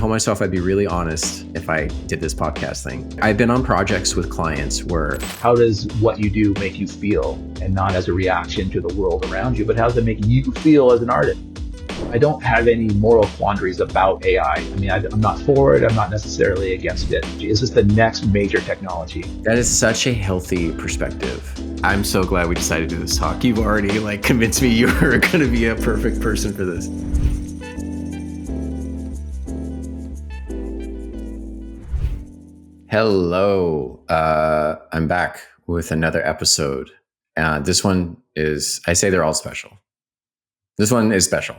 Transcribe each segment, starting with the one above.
told myself I'd be really honest if I did this podcast thing. I've been on projects with clients where... How does what you do make you feel? And not as a reaction to the world around you, but how does it make you feel as an artist? I don't have any moral quandaries about AI. I mean, I'm not for it. I'm not necessarily against it. Is this the next major technology? That is such a healthy perspective. I'm so glad we decided to do this talk. You've already convinced me you're going to be a perfect person for this. Hello. I'm back with another episode. This one is, I say they're all special. This one is special.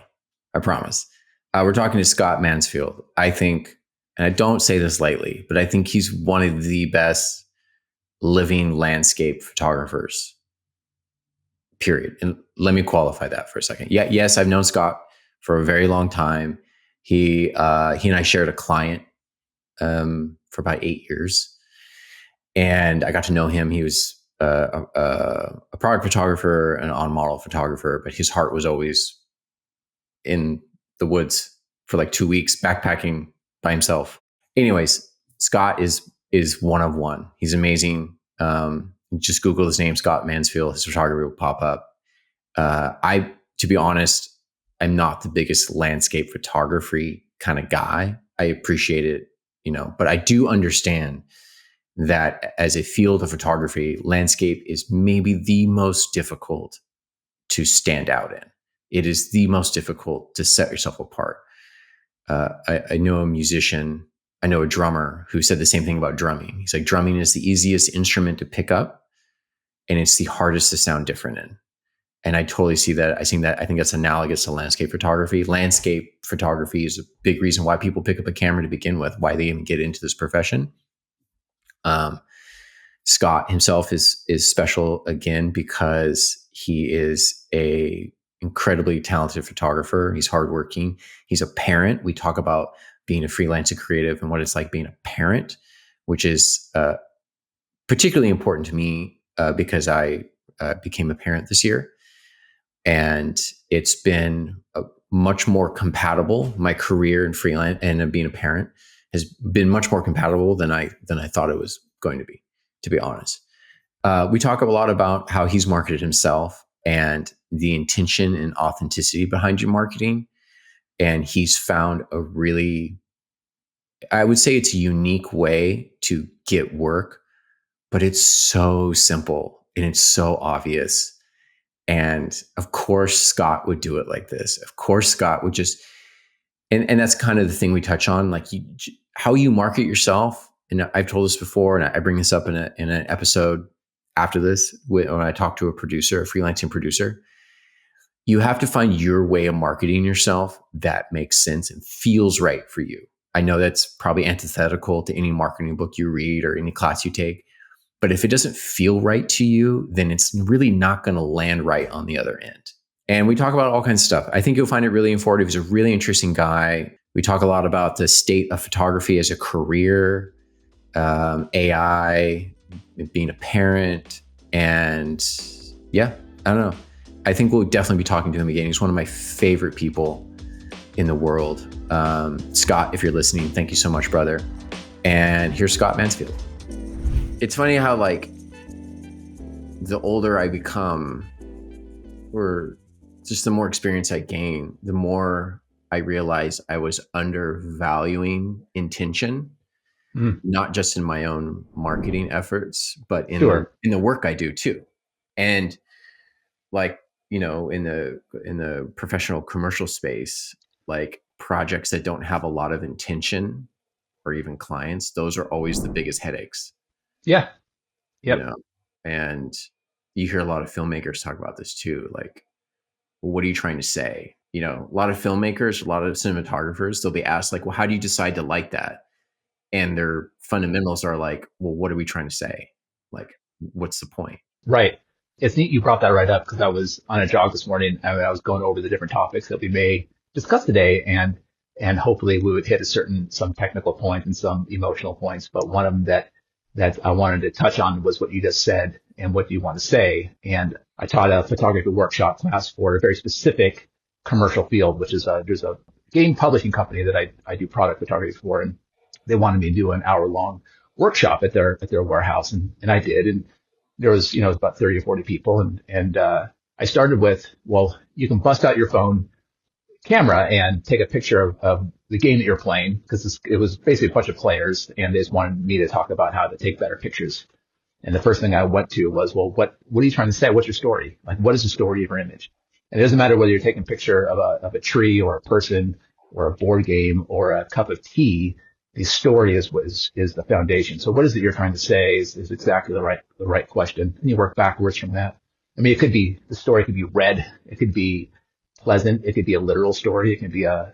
I promise. We're talking to Scott Mansfield. I think, and I don't say this lightly, but I think he's one of the best living landscape photographers, period. And let me qualify that for a second. Yeah, yes, I've known Scott for a very long time. He and I shared a client for about 8 years, and I got to know him. He was a product photographer and an on-model photographer, but his heart was always in the woods for like 2 weeks, backpacking by himself. Anyways, Scott is one of one. He's amazing. Just Google his name, Scott Mansfield. His photography will pop up. To be honest, I'm not the biggest landscape photography kind of guy. I appreciate it, but I do understand that as a field of photography, landscape is maybe the most difficult to stand out in. It is the most difficult to set yourself apart. I know a musician, I know a drummer who said the same thing about drumming. He's like, drumming is the easiest instrument to pick up, and it's the hardest to sound different in. And I totally see that. I think that's analogous to landscape photography. Landscape photography is a big reason why people pick up a camera to begin with, why they even get into this profession. Scott himself is special again because he is a incredibly talented photographer. He's hardworking. He's a parent. We talk about being a freelancer creative and what it's like being a parent, which is particularly important to me because I became a parent this year. And it's been much more compatible. My career in freelance and being a parent has been much more compatible than I thought it was going to be honest. We talk a lot about how he's marketed himself and the intention and authenticity behind your marketing. And he's found a really, I would say it's a unique way to get work, but it's so simple and it's so obvious. And of course, Scott would do it like this. Of course, Scott would just, and that's kind of the thing we touch on, like how you market yourself. And I've told this before, and I bring this up in an episode after this when I talk to a freelancing producer. You have to find your way of marketing yourself that makes sense and feels right for you. I know that's probably antithetical to any marketing book you read or any class you take, but if it doesn't feel right to you, then it's really not going to land right on the other end. And we talk about all kinds of stuff. I think you'll find it really informative. He's a really interesting guy. We talk a lot about the state of photography as a career, AI, being a parent, and yeah, I don't know. I think we'll definitely be talking to him again. He's one of my favorite people in the world. Scott, if you're listening, thank you so much, brother. And here's Scott Mansfield. It's funny how the older I become, or just the more experience I gain, the more I realize I was undervaluing intention. Not just in my own marketing efforts, but in the work I do too. And in the professional commercial space, like projects that don't have a lot of intention or even clients, those are always the biggest headaches. Yeah. Yep. And you hear a lot of filmmakers talk about this too. Like, well, what are you trying to say? A lot of filmmakers, a lot of cinematographers, they'll be asked like, well, how do you decide to like that? And their fundamentals are like, well, what are we trying to say? Like, what's the point? Right. It's neat you brought that right up because I was on a jog this morning and I was going over the different topics that we may discuss today, and hopefully we would hit some technical points and some emotional points. But one of them that I wanted to touch on was what you just said and what do you want to say. And I taught a photography workshop class for a very specific commercial field, which is there's a game publishing company that I do product photography for, and they wanted me to do an hour long workshop at their warehouse, and I did, and there was it was about 30 or 40 people, and I started with, well, you can bust out your phone camera and take a picture of the game that you're playing, because it was basically a bunch of players, and they just wanted me to talk about how to take better pictures. And the first thing I went to was, well, what are you trying to say? What's your story? Like, what is the story of your image? And it doesn't matter whether you're taking a picture of a tree or a person or a board game or a cup of tea. The story is the foundation. So what is it you're trying to say is exactly the right question. And you work backwards from that. I mean, the story could be red. It could be pleasant. It could be a literal story. It can be a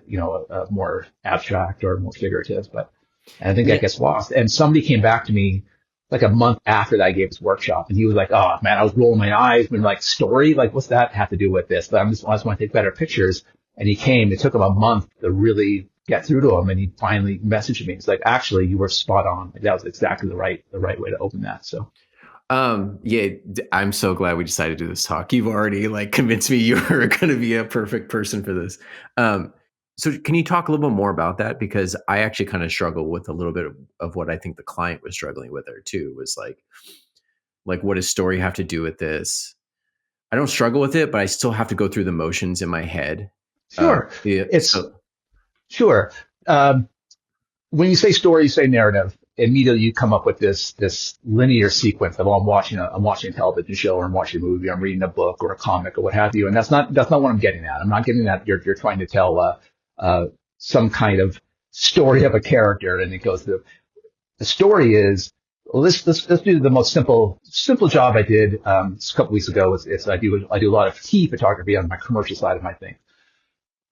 more abstract or more figurative, and I think that gets lost. And somebody came back to me like a month after that I gave this workshop, and he was like, "Oh man, I was rolling my eyes when like story, like what's that have to do with this?" But I just want to take better pictures. And he came. It took him a month to really get through to him, and he finally messaged me. He's like, "Actually, you were spot on. Like, that was exactly the right way to open that." So. Yeah, I'm so glad we decided to do this talk. You've already like convinced me you're going to be a perfect person for this. So can you talk a little bit more about that? Because I actually kind of struggle with a little bit of what I think the client was struggling with there too, was like what does story have to do with this? I don't struggle with it, but I still have to go through the motions in my head. Sure. Sure. When you say story, you say narrative. Immediately you come up with this linear sequence of, oh, I'm watching a television show, or I'm watching a movie, or I'm reading a book or a comic or what have you. And that's not what I'm getting at. I'm not getting at you're trying to tell some kind of story of a character, and it goes through. The story is, well, let's do the most simple job I did a couple weeks ago. I do a lot of tea photography on my commercial side of my thing.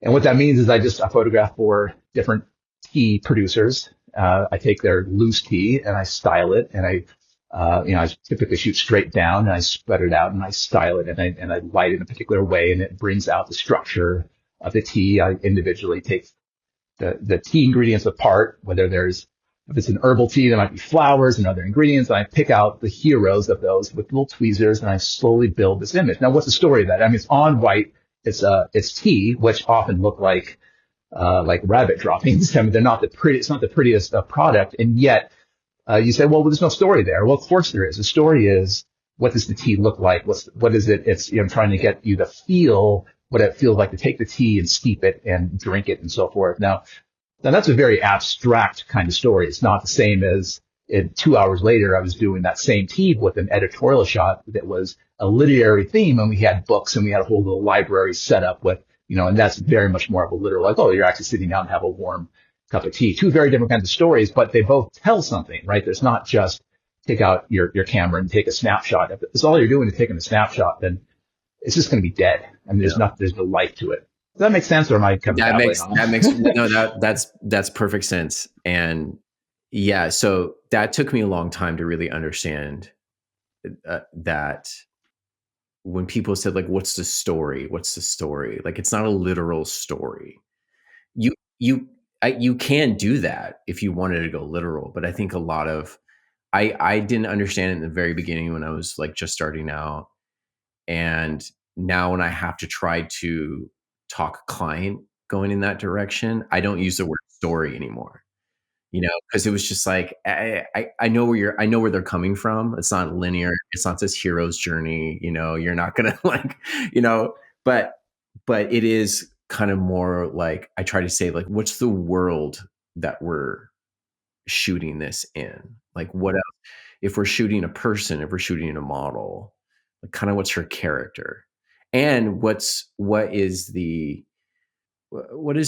And what that means is I photograph for different tea producers. I take their loose tea and I style it, and I typically shoot straight down, and I spread it out and I style it, and I light it in a particular way, and it brings out the structure of the tea. I individually take the tea ingredients apart, if it's an herbal tea, there might be flowers and other ingredients, and I pick out the heroes of those with little tweezers, and I slowly build this image. Now, what's the story of that? I mean, it's on white. It's tea, which often look like rabbit droppings. I mean, it's not the prettiest product. And yet, you say, well, there's no story there. Well, of course there is. The story is, what does the tea look like? What is it? It's, I'm trying to get you to feel what it feels like to take the tea and steep it and drink it and so forth. Now that's a very abstract kind of story. It's not the same as 2 hours later, I was doing that same tea with an editorial shot that was a literary theme, and we had books, and we had a whole little library set up with, and that's very much more of a literal, like, oh, you're actually sitting down and have a warm cup of tea. Two very different kinds of stories, but they both tell something, right? There's not just take out your camera and take a snapshot. If it's all you're doing is taking a snapshot, then it's just going to be dead. I mean, there's no life to it. Does that make sense, or am I coming that's perfect sense. And yeah, so that took me a long time to really understand that when people said, like, what's the story? Like, it's not a literal story. You can do that if you wanted to go literal, but I think a lot of, I didn't understand it in the very beginning when I was like just starting out. And now when I have to try to talk a client going in that direction, I don't use the word story anymore, because it was just like, I know where they're coming from. It's not linear. It's not this hero's journey. You're not going to like, but it is kind of more like, I try to say, like, what's the world that we're shooting this in? Like, what else? If we're shooting a person, if we're shooting a model, like, kind of what's her character, and what is the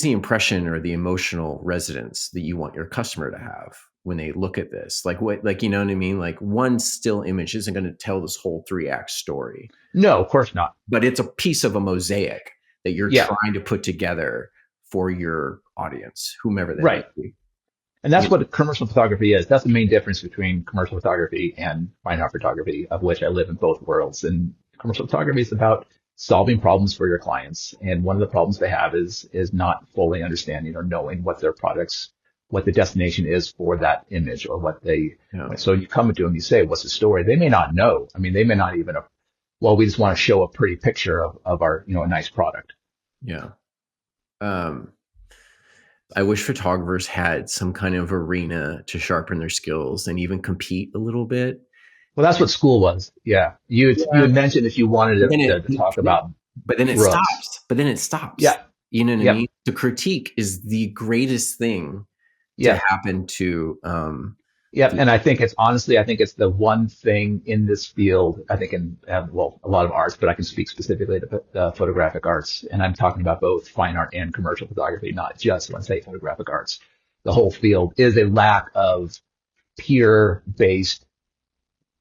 impression or the emotional resonance that you want your customer to have when they look at this? Like, what, like, you know what I mean? Like, one still image isn't going to tell this whole 3-act story. No, of course not. But it's a piece of a mosaic that you're trying to put together for your audience, whomever they might be. And that's what commercial photography is. That's the main difference between commercial photography and fine art photography, of which I live in both worlds. And commercial photography is about solving problems for your clients. And one of the problems they have is not fully understanding or knowing what the destination is for that image, or what so you come to them, you say, what's the story? They may not know. I mean, they may not even, we just want to show a pretty picture of our, a nice product. Yeah. I wish photographers had some kind of arena to sharpen their skills and even compete a little bit. Well, that's what school was. Yeah. You Yeah. had mentioned if you wanted But then to talk about it Brooks. stops. But then it stops. Yeah. You know what I Yep. mean? The critique is the greatest thing to Yep. happen to Yep. And I think I think it's the one thing in this field, I think in, well, a lot of arts, but I can speak specifically to photographic arts. And I'm talking about both fine art and commercial photography, not just, let's say, photographic arts. The whole field is a lack of peer based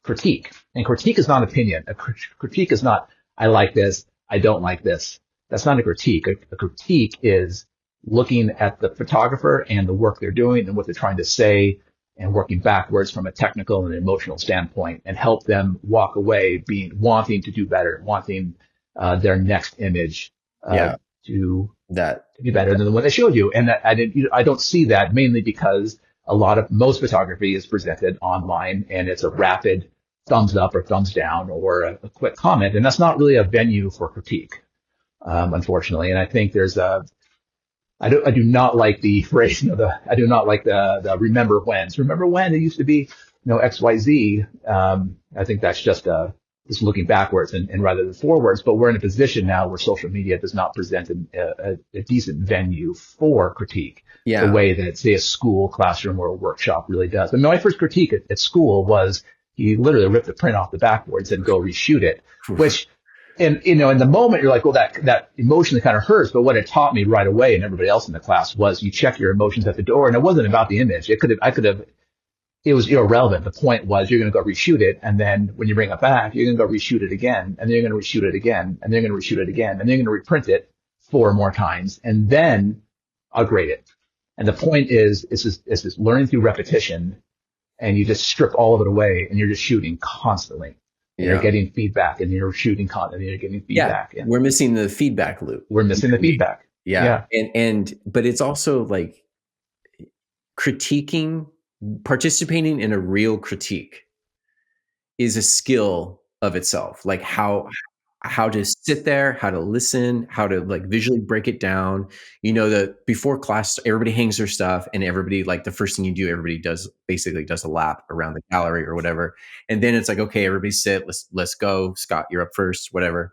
critique. And critique is not opinion. Critique is not, I like this, I don't like this. That's not a critique. A critique is looking at the photographer and the work they're doing and what they're trying to say and working backwards from a technical and emotional standpoint and help them walk away wanting to do better, wanting their next image to be better than the one they showed you. And I don't see that mainly because most photography is presented online and it's a rapid thumbs up or thumbs down or a quick comment. And that's not really a venue for critique, unfortunately. And I think I do not like the phrase, I do not like the remember whens. Remember when it used to be, XYZ. I think that's just looking backwards and rather than forwards. But we're in a position now where social media does not present a decent venue for critique. The way that, say, a school classroom or a workshop really does. And my first critique at school was he literally ripped the print off the backboard and go reshoot it, which, and in the moment you're like, well, that emotionally kind of hurts. But what it taught me right away and everybody else in the class was you check your emotions at the door. And it wasn't about the image. It was irrelevant. The point was you're going to go reshoot it. And then when you bring it back, you're going to go reshoot it again. And then you're going to reshoot it again. And then you're going to reshoot it again. And then you're going to reprint it 4 more times. And then I'll grade it. And the point is, it's just learning through repetition. And you just strip all of it away and you're just shooting constantly. And you're getting feedback and you're shooting content and you're getting feedback. Yeah. We're missing the feedback loop. We're missing the feedback. Yeah. But it's also like participating in a real critique is a skill of itself. Like how to sit there, how to listen, how to like visually break it down. That before class, everybody hangs their stuff and everybody, like the first thing you do, everybody does a lap around the gallery or whatever. And then it's like, okay, everybody sit, let's go. Scott, you're up first, whatever.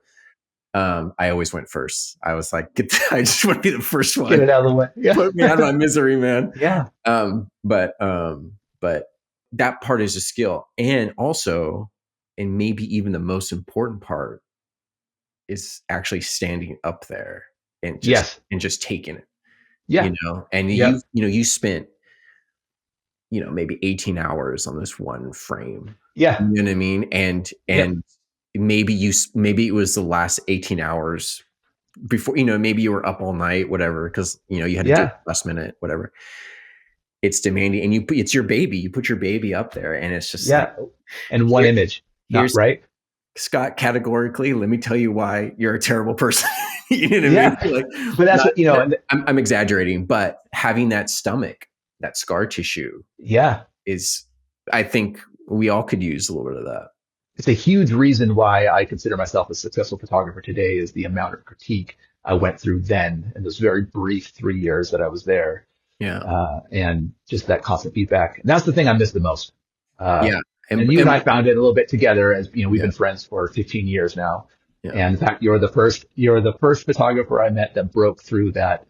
I always went first. I was like, I just want to be the first one. Get it out of the way. Yeah. Put me out of my misery, man. Yeah. But that part is a skill. And also, and maybe even the most important part, is actually standing up there and just taking it. Yeah. And you spent, maybe 18 hours on this one frame. Yeah. You know what I mean? And maybe it was the last 18 hours before, maybe you were up all night, whatever, because, you had to do it last minute, whatever. It's demanding. And it's your baby. You put your baby up there and it's just and one image, right? Scott, categorically, let me tell you why you're a terrible person. You know what I mean? Like, but that's what, I'm exaggerating, but having that stomach, that scar tissue, is, I think we all could use a little bit of that. It's a huge reason why I consider myself a successful photographer today is the amount of critique I went through then in those very brief 3 years that I was there. Yeah. And just that constant feedback. And that's the thing I miss the most. And you and I found it a little bit together as, we've been friends for 15 years now. Yeah. And in fact, you're the first photographer I met that broke through that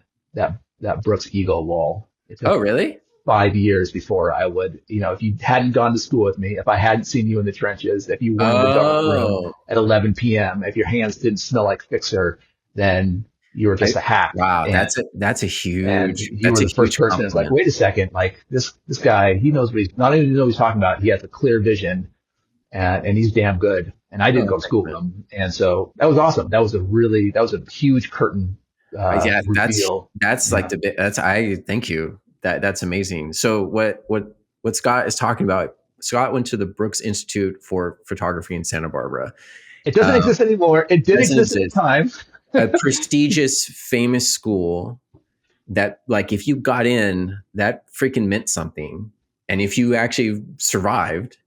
Brooks ego wall. Oh, really? 5 years before I would, if you hadn't gone to school with me, if I hadn't seen you in the trenches, if you weren't in the dark room at 11 p.m., if your hands didn't smell like Fixer, then you were just a hack. Wow, that's a huge. You were the first person that's like, wait a second, like this guy, he knows not only knows what he's talking about, he has a clear vision, and he's damn good. And I didn't go to school with him, and so that was awesome. That was a huge curtain. Reveal. I thank you. That's amazing. So what Scott is talking about? Scott went to the Brooks Institute for Photography in Santa Barbara. It doesn't exist anymore. It did exist at the time. A prestigious, famous school that, like, if you got in, that freaking meant something. And if you actually survived,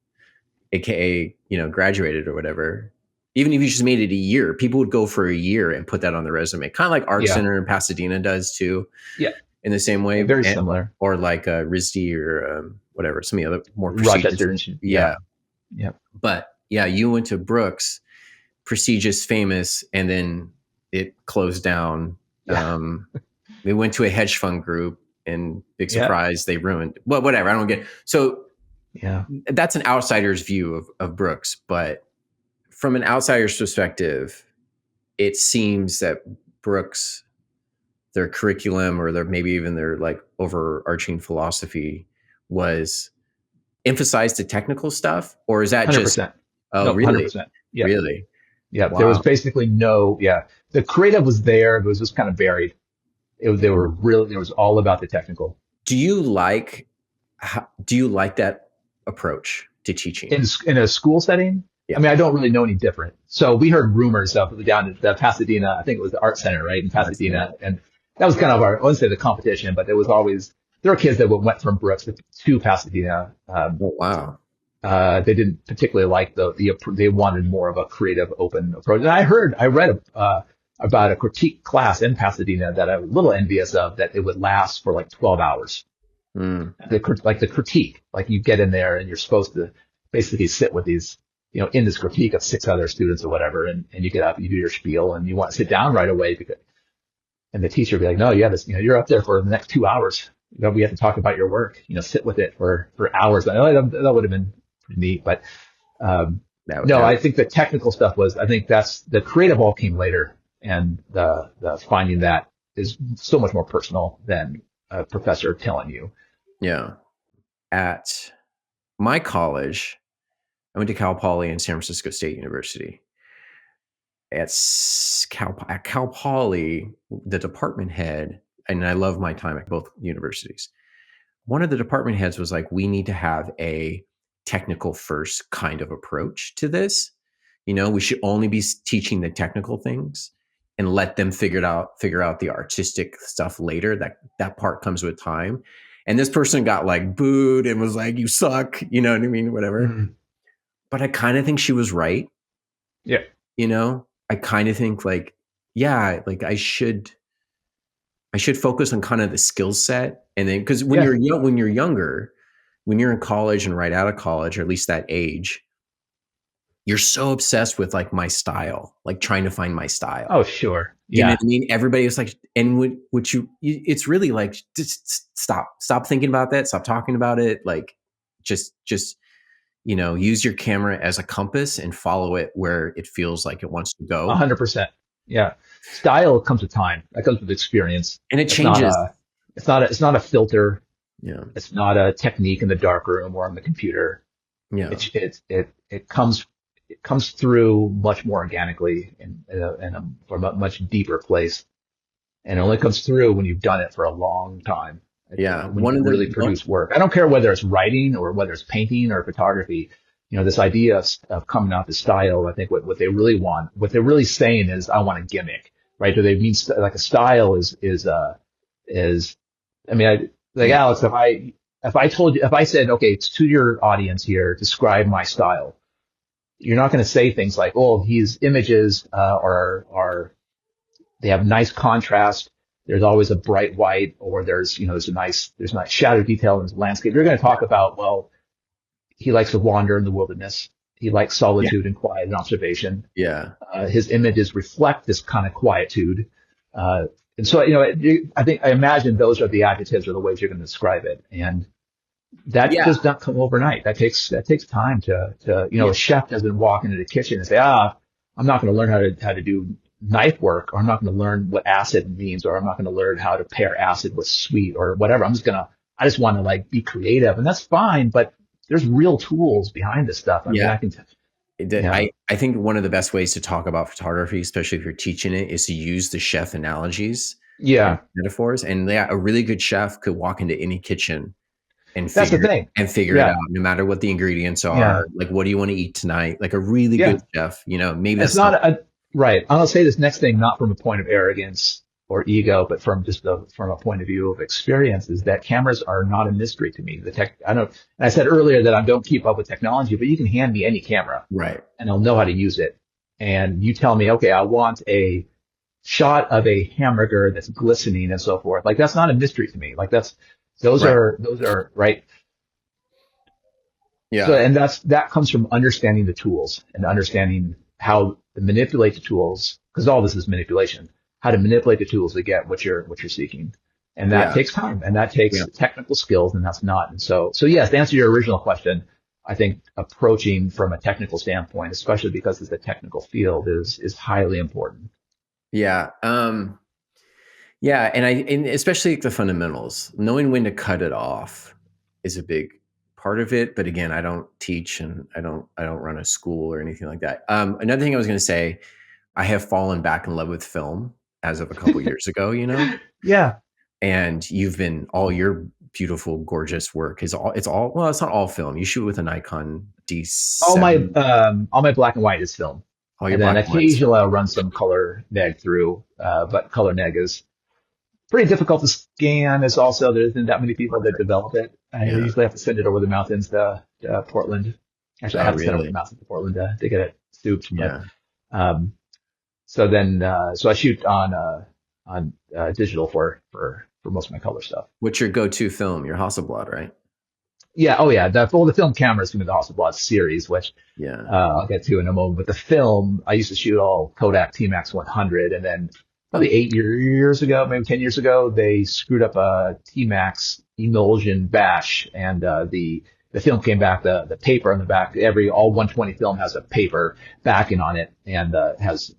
aka, graduated or whatever, even if you just made it a year, people would go for a year and put that on the resume. Kind of like Art Center in Pasadena does too. Yeah. in the same way, Very similar. or like RISD or whatever, some of the other more prestigious. Rochester. Yeah. Yeah. But yeah, you went to Brooks, prestigious, famous, and then it closed down. Yeah. They went to a hedge fund group, and big Yeah. surprise, they ruined. Well, whatever. I don't get. So Yeah. that's an outsider's view of Brooks, but from an outsider's perspective, it seems that Brooks, their curriculum or their maybe even their like overarching philosophy was emphasized the technical stuff, or is that just 100%. oh No, really 100%. Yeah. really Yeah. There was wow. basically the creative was there, but it was just kind of buried. They were really, it was all about the technical. Do you like that approach to teaching In a school setting? Yeah. I mean, I don't really know any different. So we heard rumors of down at the Pasadena, I think it was the Art Center, right, in Pasadena. And that was kind of I wouldn't say the competition, but there were kids that went from Brooks to Pasadena. Oh, wow. They didn't particularly like they wanted more of a creative, open approach. And I read about a critique class in Pasadena that I was a little envious of, that it would last for like 12 hours. The critique, like you get in there and you're supposed to basically sit with these, in this critique of 6 other students or whatever, and you get up, you do your spiel, and you want to sit down right away and the teacher will be like, no, you have this, you're up there for the next 2 hours. We have to talk about your work, sit with it for hours. That would have been pretty neat, but I think the technical stuff I think that's the creative all came later, and the finding that is so much more personal than a professor telling you. Yeah. At my college, I went to Cal Poly and San Francisco State University. At Cal Poly, the department head, and I love my time at both universities, one of the department heads was like, we need to have a technical first kind of approach to this. We should only be teaching the technical things and let them figure out the artistic stuff later. That part comes with time. And this person got like booed and was like, you suck, you know what I mean? Whatever. Mm-hmm. But I kind of think she was right. Yeah. I kind of think like, yeah, like I should focus on kind of the skill set. And then, cause when you're younger, when you're in college and right out of college, or at least that age, you're so obsessed with like my style, like trying to find my style. Oh, sure. Yeah. You know what I mean? Everybody was like, and it's really like, just stop thinking about that. Stop talking about it. Like just, use your camera as a compass and follow it where it feels like it wants to go. 100%. Yeah. Style comes with time. That comes with experience. And it changes. It's not a filter. Yeah. It's not a technique in the dark room or on the computer. Yeah. It comes through much more organically from a much deeper place. And it only comes through when you've done it for a long time. Yeah. When you really produce work. I don't care whether it's writing or whether it's painting or photography. This idea of coming out the style, I think what they really want, what they're really saying is, I want a gimmick, right? Do they mean like a style is, I mean, Alex, if I said, okay, to your audience here, describe my style, you're not going to say things like, oh, his images, they have nice contrast. There's always a bright white, or there's nice shadow detail in his landscape. You're going to talk about, well, he likes to wander in the wilderness. He likes solitude and quiet and observation. Yeah. His images reflect this kind of quietude. And so, I imagine those are the adjectives or the ways you're going to describe it. And that does not come overnight. That takes time to a chef doesn't walk into the kitchen and say, I'm not going to learn how to do knife work, or I'm not going to learn what acid means, or I'm not going to learn how to pair acid with sweet or whatever. I just want to like be creative, and that's fine, but there's real tools behind this stuff. I think one of the best ways to talk about photography, especially if you're teaching it, is to use the chef analogies, and metaphors. And a really good chef could walk into any kitchen and figure it out, no matter what the ingredients are. Yeah. Like, what do you want to eat tonight? Like a really good chef, maybe that's not right. I'll say this next thing, not from a point of arrogance or ego, but from a point of view of experience, is that cameras are not a mystery to me. I said earlier that I don't keep up with technology, but you can hand me any camera, right, and I'll know how to use it. And you tell me, okay, I want a shot of a hamburger that's glistening and so forth. Like that's not a mystery to me. Like Right. those are right. So, Yeah. and that comes from understanding the tools and understanding how to manipulate the tools, because all this is manipulation, how to manipulate the tools to get what you're seeking. And that Yeah. takes time and that takes Yeah. technical skills, and that's not. And so yes, to answer your original question, I think approaching from a technical standpoint, especially because it's a technical field, is highly important. Yeah. Yeah, and especially like the fundamentals, knowing when to cut it off is a big part of it. But again, I don't teach and I don't run a school or anything like that. Another thing I was going to say, I have fallen back in love with film as of a couple years ago, Yeah. and you've been all your beautiful, gorgeous work is all well, it's not all film. You shoot with a Nikon D7, All my black and white is film. all your And then black and whites. occasionally I'll run some color neg through, but color neg is pretty difficult to scan. It's also, there isn't that many people that develop it. I Yeah. usually have to send it over the mountains to Portland. Actually, I Oh, have to send it over the really? mountains to Portland to get it souped. But Yeah. um, so then, so I shoot on digital for most of my color stuff. What's your go-to film? Your Hasselblad, right? Yeah. Oh, yeah. The film camera is going to be the Hasselblad series, which Yeah. I'll get to in a moment. But the film, I used to shoot all Kodak T-Max 100, and then probably 8 years ago, maybe 10 years ago, they screwed up a T-Max emulsion bash, and the film came back, the paper on the back, all 120 film has a paper backing on it, and has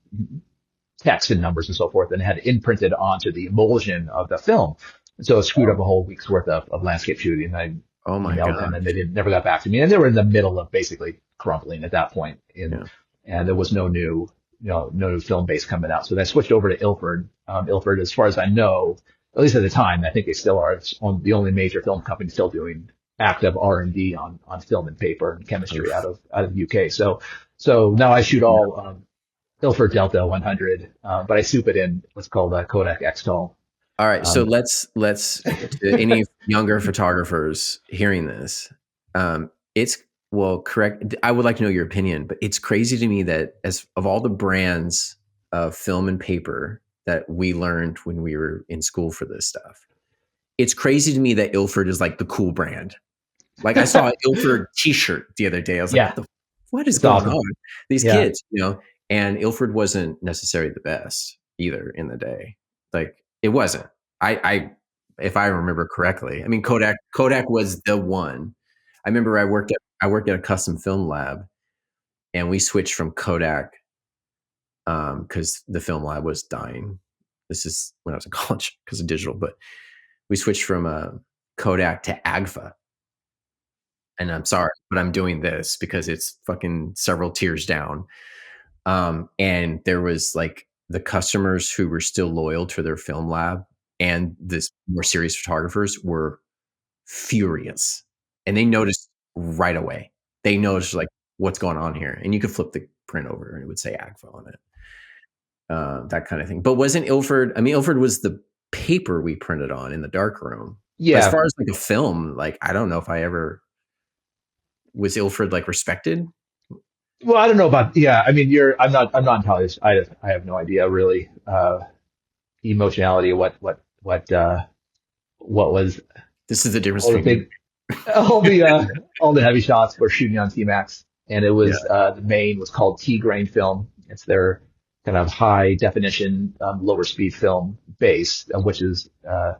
text and numbers and so forth, and it had imprinted onto the emulsion of the film. And so it screwed up a whole week's worth of landscape shooting. I Oh my emailed them, God. and they never got back to me. And they were in the middle of basically crumbling at that point, Yeah. and there was no new film base coming out. So they switched over to Ilford. Ilford, as far as I know, at least at the time, I think they still are the only major film company still doing active R&D on film and paper and chemistry Oof. out of the UK. So now I shoot all Ilford Delta 100, but I soup it in what's called a Kodak Xtol. All right. So Um, let's to any younger photographers hearing this, it's well, correct. I would like to know your opinion, but it's crazy to me that as of all the brands of film and paper that we learned when we were in school for this stuff, it's crazy to me that Ilford is like the cool brand. Like I saw an Ilford T-shirt the other day. I was like, yeah, what is it's going awesome. on? These Yeah. kids, and Ilford wasn't necessarily the best either in the day. Like it wasn't. I if I remember correctly. I mean, Kodak was the one. I remember I worked at a custom film lab, and we switched from Kodak because the film lab was dying. This is when I was in college because of digital, but we switched from Kodak to Agfa. And I'm sorry, but I'm doing this because it's fucking several tiers down. And there was like the customers who were still loyal to their film lab and this more serious photographers were furious. And they noticed right away. They noticed like what's going on here. And you could flip the print over and it would say AGFA on it. That kind of thing. But wasn't Ilford, I mean, Ilford was the paper we printed on in the dark room. But as Yeah. far as like a film, like I don't know if I ever was Ilford like respected. Well, I don't know about, yeah. I mean, I'm not entirely, I have no idea really, emotionality, what was This is the difference all the between big, all the, all the heavy shots were shooting on T-Max, and it yeah. was, the main was called T-grain film. It's their kind of high definition, lower speed film base, which is, that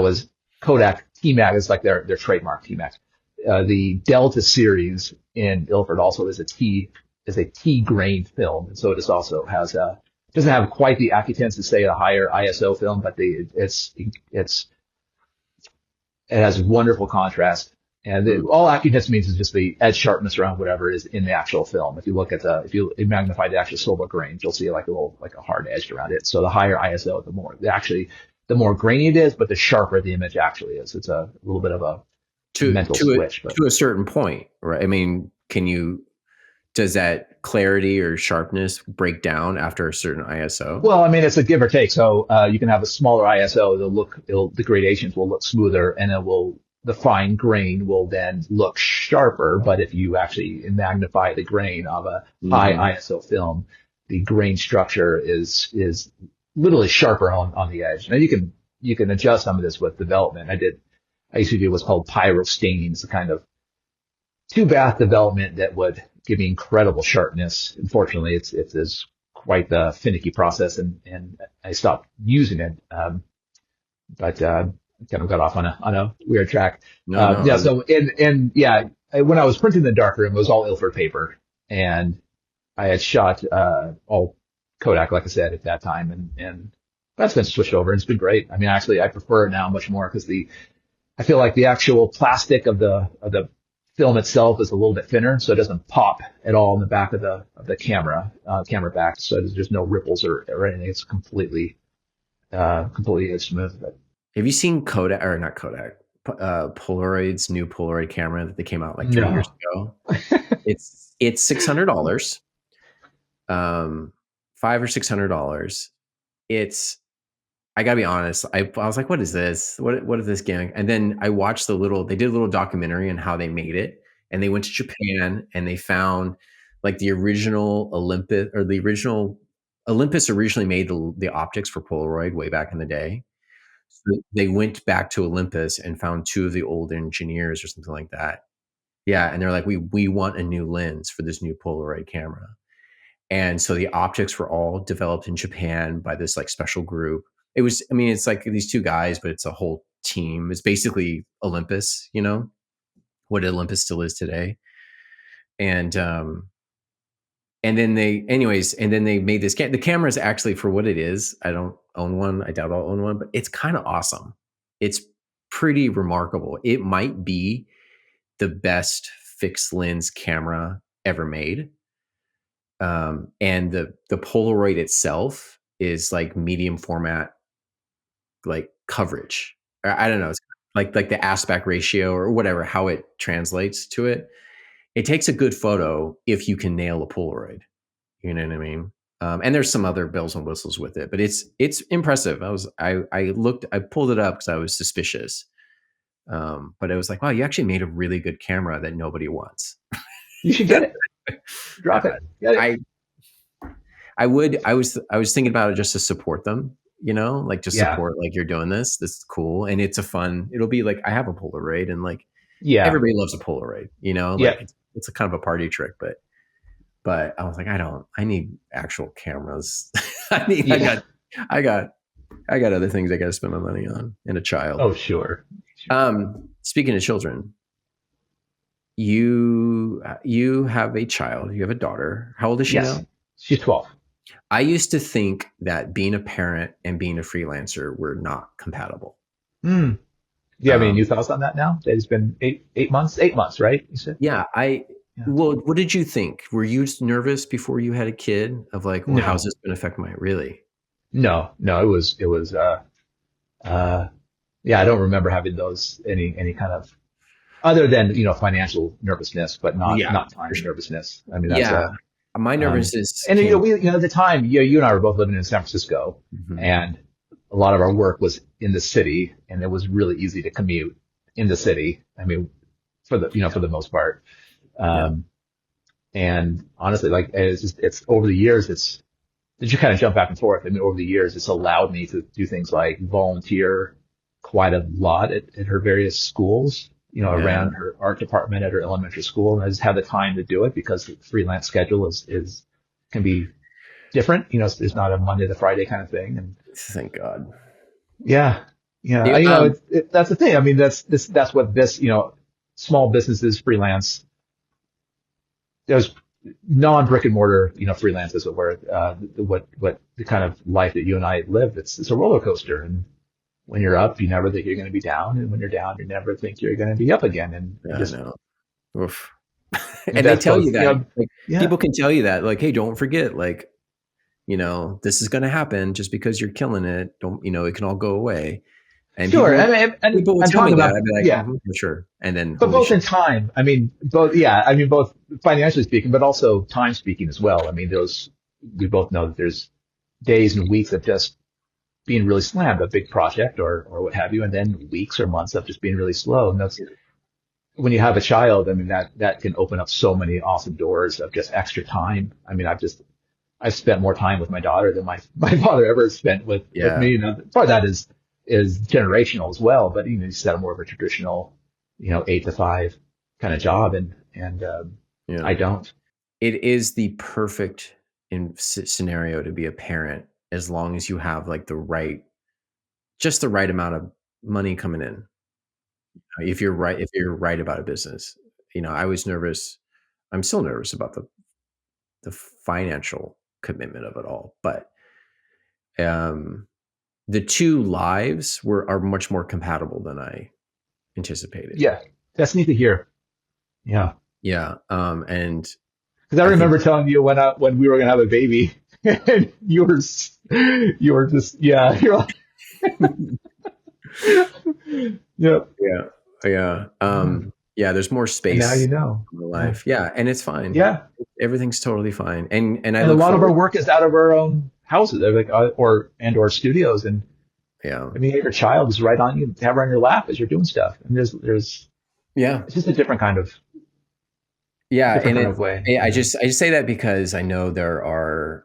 was Kodak T-Max is like their trademark T-Max. The Delta series in Ilford also is a T grain film, and so it also has doesn't have quite the Accutens to say a higher ISO film, but it has wonderful contrast. And all Accutens means is just the edge sharpness around whatever is in the actual film. If you look at if you magnify the actual silver grains, you'll see like a hard edge around it. So the higher ISO, the more grainy it is, but the sharper the image actually is. It's a little bit of a mental switch. To a certain point, right? I mean, does that clarity or sharpness break down after a certain ISO? Well, I mean, it's a give or take. So you can have a smaller ISO. The gradations will look smoother, and the fine grain will then look sharper. But if you actually magnify the grain of a high ISO film, the grain structure is literally sharper on the edge. Now you can adjust some of this with development. I used to do what's called pyro staining. It's a kind of two bath development that would give me incredible sharpness. Unfortunately, it's quite the finicky process, and I stopped using it. But kind of got off on a weird track. No, no. Yeah. So when I was printing in the darkroom, it was all Ilford paper, and I had shot all Kodak, like I said, at that time, and that's been switched over, and it's been great. I mean, actually, I prefer it now much more because I feel like the actual plastic of the film itself is a little bit thinner, so it doesn't pop at all in the back of the camera back. So there's no ripples or anything. It's completely smooth. But Have you seen Kodak, or not Kodak, Polaroid's new Polaroid camera that they came out like 3 no. years ago? It's $600, $500 or $600. I gotta be honest. I was like, what is this? What is this gang? And then I watched they did a little documentary on how they made it. And they went to Japan and they found like the original Olympus originally made the optics for Polaroid way back in the day. So they went back to Olympus and found two of the old engineers or something like that. Yeah. And they're like, we want a new lens for this new Polaroid camera. And so the optics were all developed in Japan by this like special group. It's like these two guys, but it's a whole team. It's basically Olympus, what Olympus still is today. And then they made this the camera is actually, for what it is, I don't own one. I doubt I'll own one, but it's kind of awesome. It's pretty remarkable. It might be the best fixed lens camera ever made. And the Polaroid itself is like medium format, like coverage. I don't know. It's like the aspect ratio or whatever, how it translates to it. It takes a good photo if you can nail a Polaroid. You know what I mean? And there's some other bells and whistles with it, but it's impressive. I pulled it up because I was suspicious. But it was like, wow, you actually made a really good camera that nobody wants. You should get it. Drop it. Get it. I was thinking about it just to support them, like just support, like, you're doing this is cool. And it'll be like, I have a Polaroid and like, everybody loves a Polaroid, like it's a kind of a party trick, but I was like, I need actual cameras. I got other things I got to spend my money on, and a child. Oh, sure. Speaking of children, you have a child, you have a daughter. How old is she now? She's 12. I used to think that being a parent and being a freelancer were not compatible. Do you have any new thoughts on that now? It's been 8 months, 8 months, right? You said? Yeah. Well, what did you think? Were you nervous before you had a kid of like, well, how's this going to affect really? No, it was, I don't remember having any kind of, other than, financial nervousness, but not time nervousness. I mean, that's my nervousness. And at the time, you and I were both living in San Francisco, and a lot of our work was in the city, and it was really easy to commute in the city. I mean, for the most part. And honestly, like, it's over the years, did you kind of jump back and forth? I mean, over the years, it's allowed me to do things like volunteer quite a lot at her various schools, around her art department at her elementary school. And I just have the time to do it because the freelance schedule can be different. It's not a Monday to Friday kind of thing. And thank God. Yeah. That's the thing. I mean, that's what this, small businesses, freelance, there's non-brick and mortar, freelance is what the kind of life that you and I live. It's a roller coaster. And when you're up, you never think you're going to be down. And when you're down, you never think you're going to be up again. And I know. Oof. And they tell you that. People can tell you that, like, hey, don't forget, like, this is going to happen just because you're killing it. Don't, it can all go away. And sure. People will tell me that. I'd be like, for sure. And then, but both in time, both financially speaking, but also time speaking as well. I mean, we both know that there's days and weeks of just being really slammed, a big project or what have you, and then weeks or months of just being really slow. And that's when you have a child. I mean, that can open up so many awesome doors of just extra time. I mean, I've spent more time with my daughter than my father ever spent with Yeah. me. Now, part of that is generational as well, but you know, he's got more of a traditional, 8 to 5 kind of job, and Yeah. I don't. It is the perfect scenario to be a parent as long as you have like just the right amount of money coming in. If you're right about a business, I was nervous. I'm still nervous about the financial commitment of it all, but um, the two lives are much more compatible than I anticipated. Yeah, that's neat to hear. Yeah, Yeah, and because I I think remember telling you when we were gonna have a baby, and you were just yeah, you're like, yep, yeah, yeah, yeah, yeah. There's more and now space you know. in my Yeah, life. Yeah, and it's fine. yeah. Everything's totally fine, and I And a look lot of our forward. work is out of our own houses, like or studios. And Yeah, I mean, your child is right on you, have her on your lap as you're doing stuff. And there's yeah, it's just a yeah. different And kind of way. Yeah. I just say that because I know there are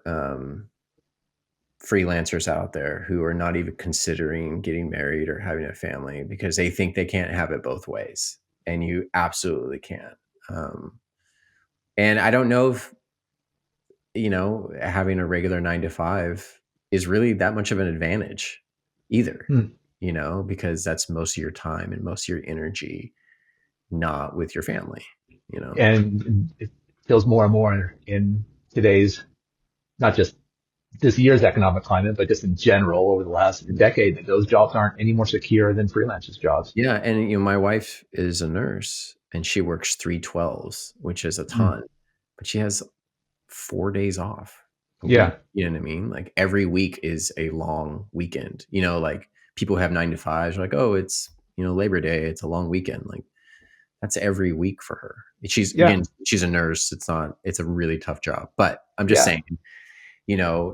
freelancers out there who are not even considering getting married or having a family because they think they can't have it both ways, and you absolutely can. Um, and I don't know if having a regular 9 to 5 is really that much of an advantage either, Hmm. because that's most of your time and most of your energy not with your family, you know. And it feels more and more in today's, not just this year's economic climate, but just in general over the last decade, that those jobs aren't any more secure than freelancers jobs. Yeah, and my wife is a nurse and she works 312s, which is a Hmm. ton, but she has 4 days off a week. Yeah. You know what I mean? Like every week is a long weekend. Like people who have 9 to 5s are like, oh, it's Labor Day, it's a long weekend. Like that's every week for her. Yeah. She's a nurse. It's a really tough job. But I'm just Yeah. saying,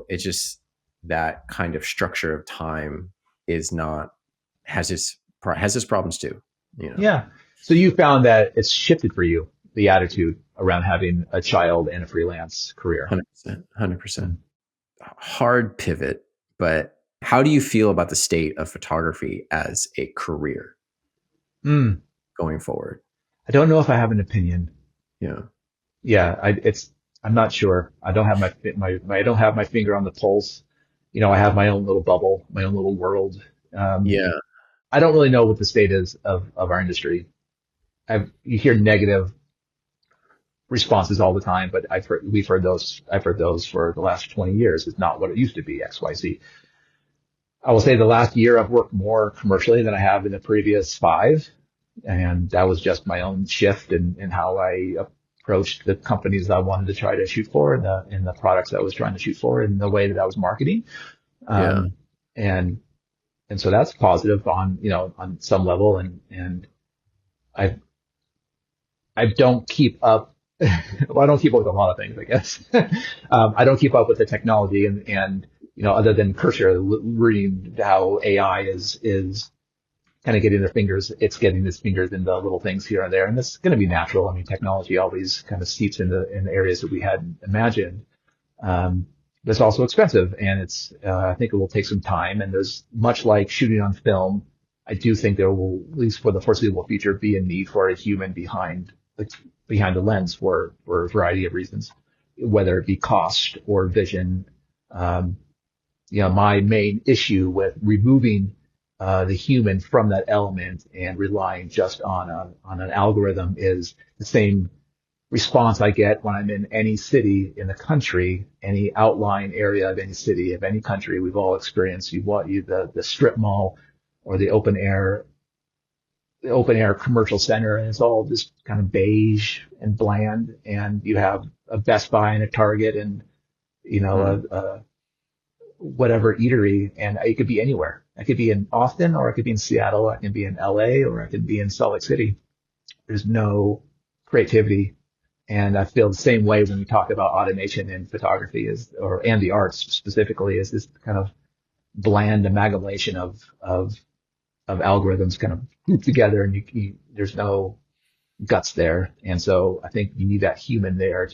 it's just that kind of structure of time is not has its problems too. You know, Yeah. So you found that it's shifted for you, the attitude around having a child and a freelance career. 100%, 100%. Hmm. Hard pivot, but how do you feel about the state of photography as a career Mm. going forward? I don't know if I have an opinion. Yeah. Yeah, I'm not sure. I don't have I don't have my finger on the pulse. I have my own little bubble, my own little world. Um, Yeah. I don't really know what the state is of our industry. You hear negative responses all the time, but I've heard those for the last 20 years. It's not what it used to be, XYZ. I will say the last year I've worked more commercially than I have in the previous 5. And that was just my own shift in how I approached the companies that I wanted to try to shoot for and the products that I was trying to shoot for and the way that I was marketing. Yeah. Um, and, and so that's positive on some level. And I, I don't keep up. Well, I don't keep up with a lot of things, I guess. I don't keep up with the technology and other than Kershaw reading how AI is kind of getting its fingers into little things here and there. And that's going to be natural. I mean, technology always kind of seeps in the areas that we hadn't imagined. Um, but it's also expensive and I think it will take some time. And there's much like shooting on film. I do think there will, at least for the foreseeable future, be a need for a human behind the lens for a variety of reasons, whether it be cost or vision. Um, my main issue with removing the human from that element and relying just on an algorithm is the same response I get when I'm in any city in the country, any outlying area of any city of any country. We've all experienced the strip mall or the open air commercial center, and it's all just kind of beige and bland. And you have a Best Buy and a Target and Hmm. a whatever eatery, and it could be anywhere. I could be in Austin, or I could be in Seattle, I can be in LA, or I could be in Salt Lake City. There's no creativity. And I feel the same way when we talk about automation in photography and the arts specifically, is this kind of bland amalgamation of algorithms kind of grouped together, and there's no guts there. And so I think you need that human there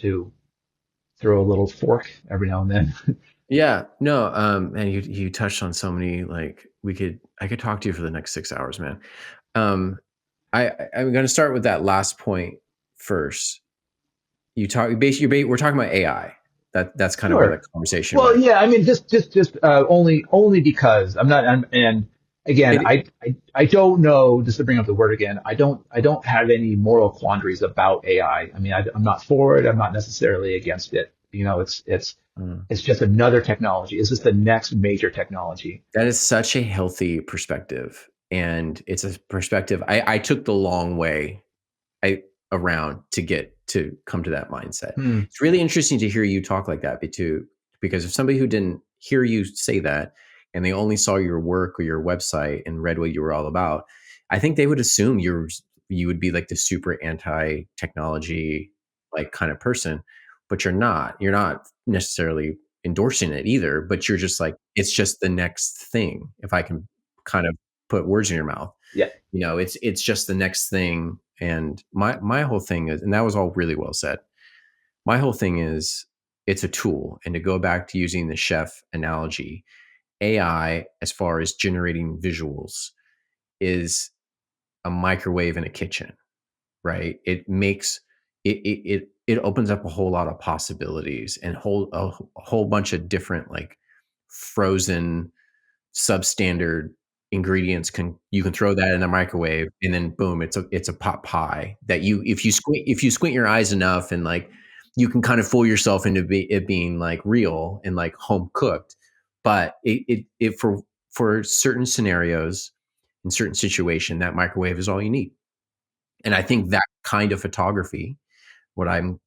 throw a little fork every now and then. Yeah, no, and you touched on so many, like, I could talk to you for the next 6 hours, man. Um, I'm going to start with that last point first. We're talking about AI. That's kind of where the Sure. conversation Well, went. yeah, I mean, just only because I'm not, and again, It, I don't know, just to bring up the word again, I don't have any moral quandaries about AI. I mean, I'm not for it. I'm not necessarily against it. You know, uh, it's just another technology. It's just the next major technology. that is such a healthy perspective, and it's a perspective I took the long way I around to come to that mindset. Hmm. It's really interesting to hear you talk like that, because if somebody who didn't hear you say that and they only saw your work or your website and read what you were all about, I think they would assume you would be like the super anti technology like kind of person, but you're not. You're not necessarily endorsing it either, but you're just like it's just the next thing. If I can kind of put words in your mouth, Yeah. it's just the next thing. And my whole thing is, and that was all really well said, my whole thing is it's a tool. And to go back to using the chef analogy, AI, as far as generating visuals, is a microwave in a kitchen, right? It opens up a whole lot of possibilities and a whole bunch of different like frozen substandard ingredients. You can throw that in the microwave and then boom, it's a pot pie that you if you squint your eyes enough and like you can kind of fool yourself into it being like real and like home cooked. But it for certain scenarios in certain situation, that microwave is all you need. And I think that kind of photography, what I'm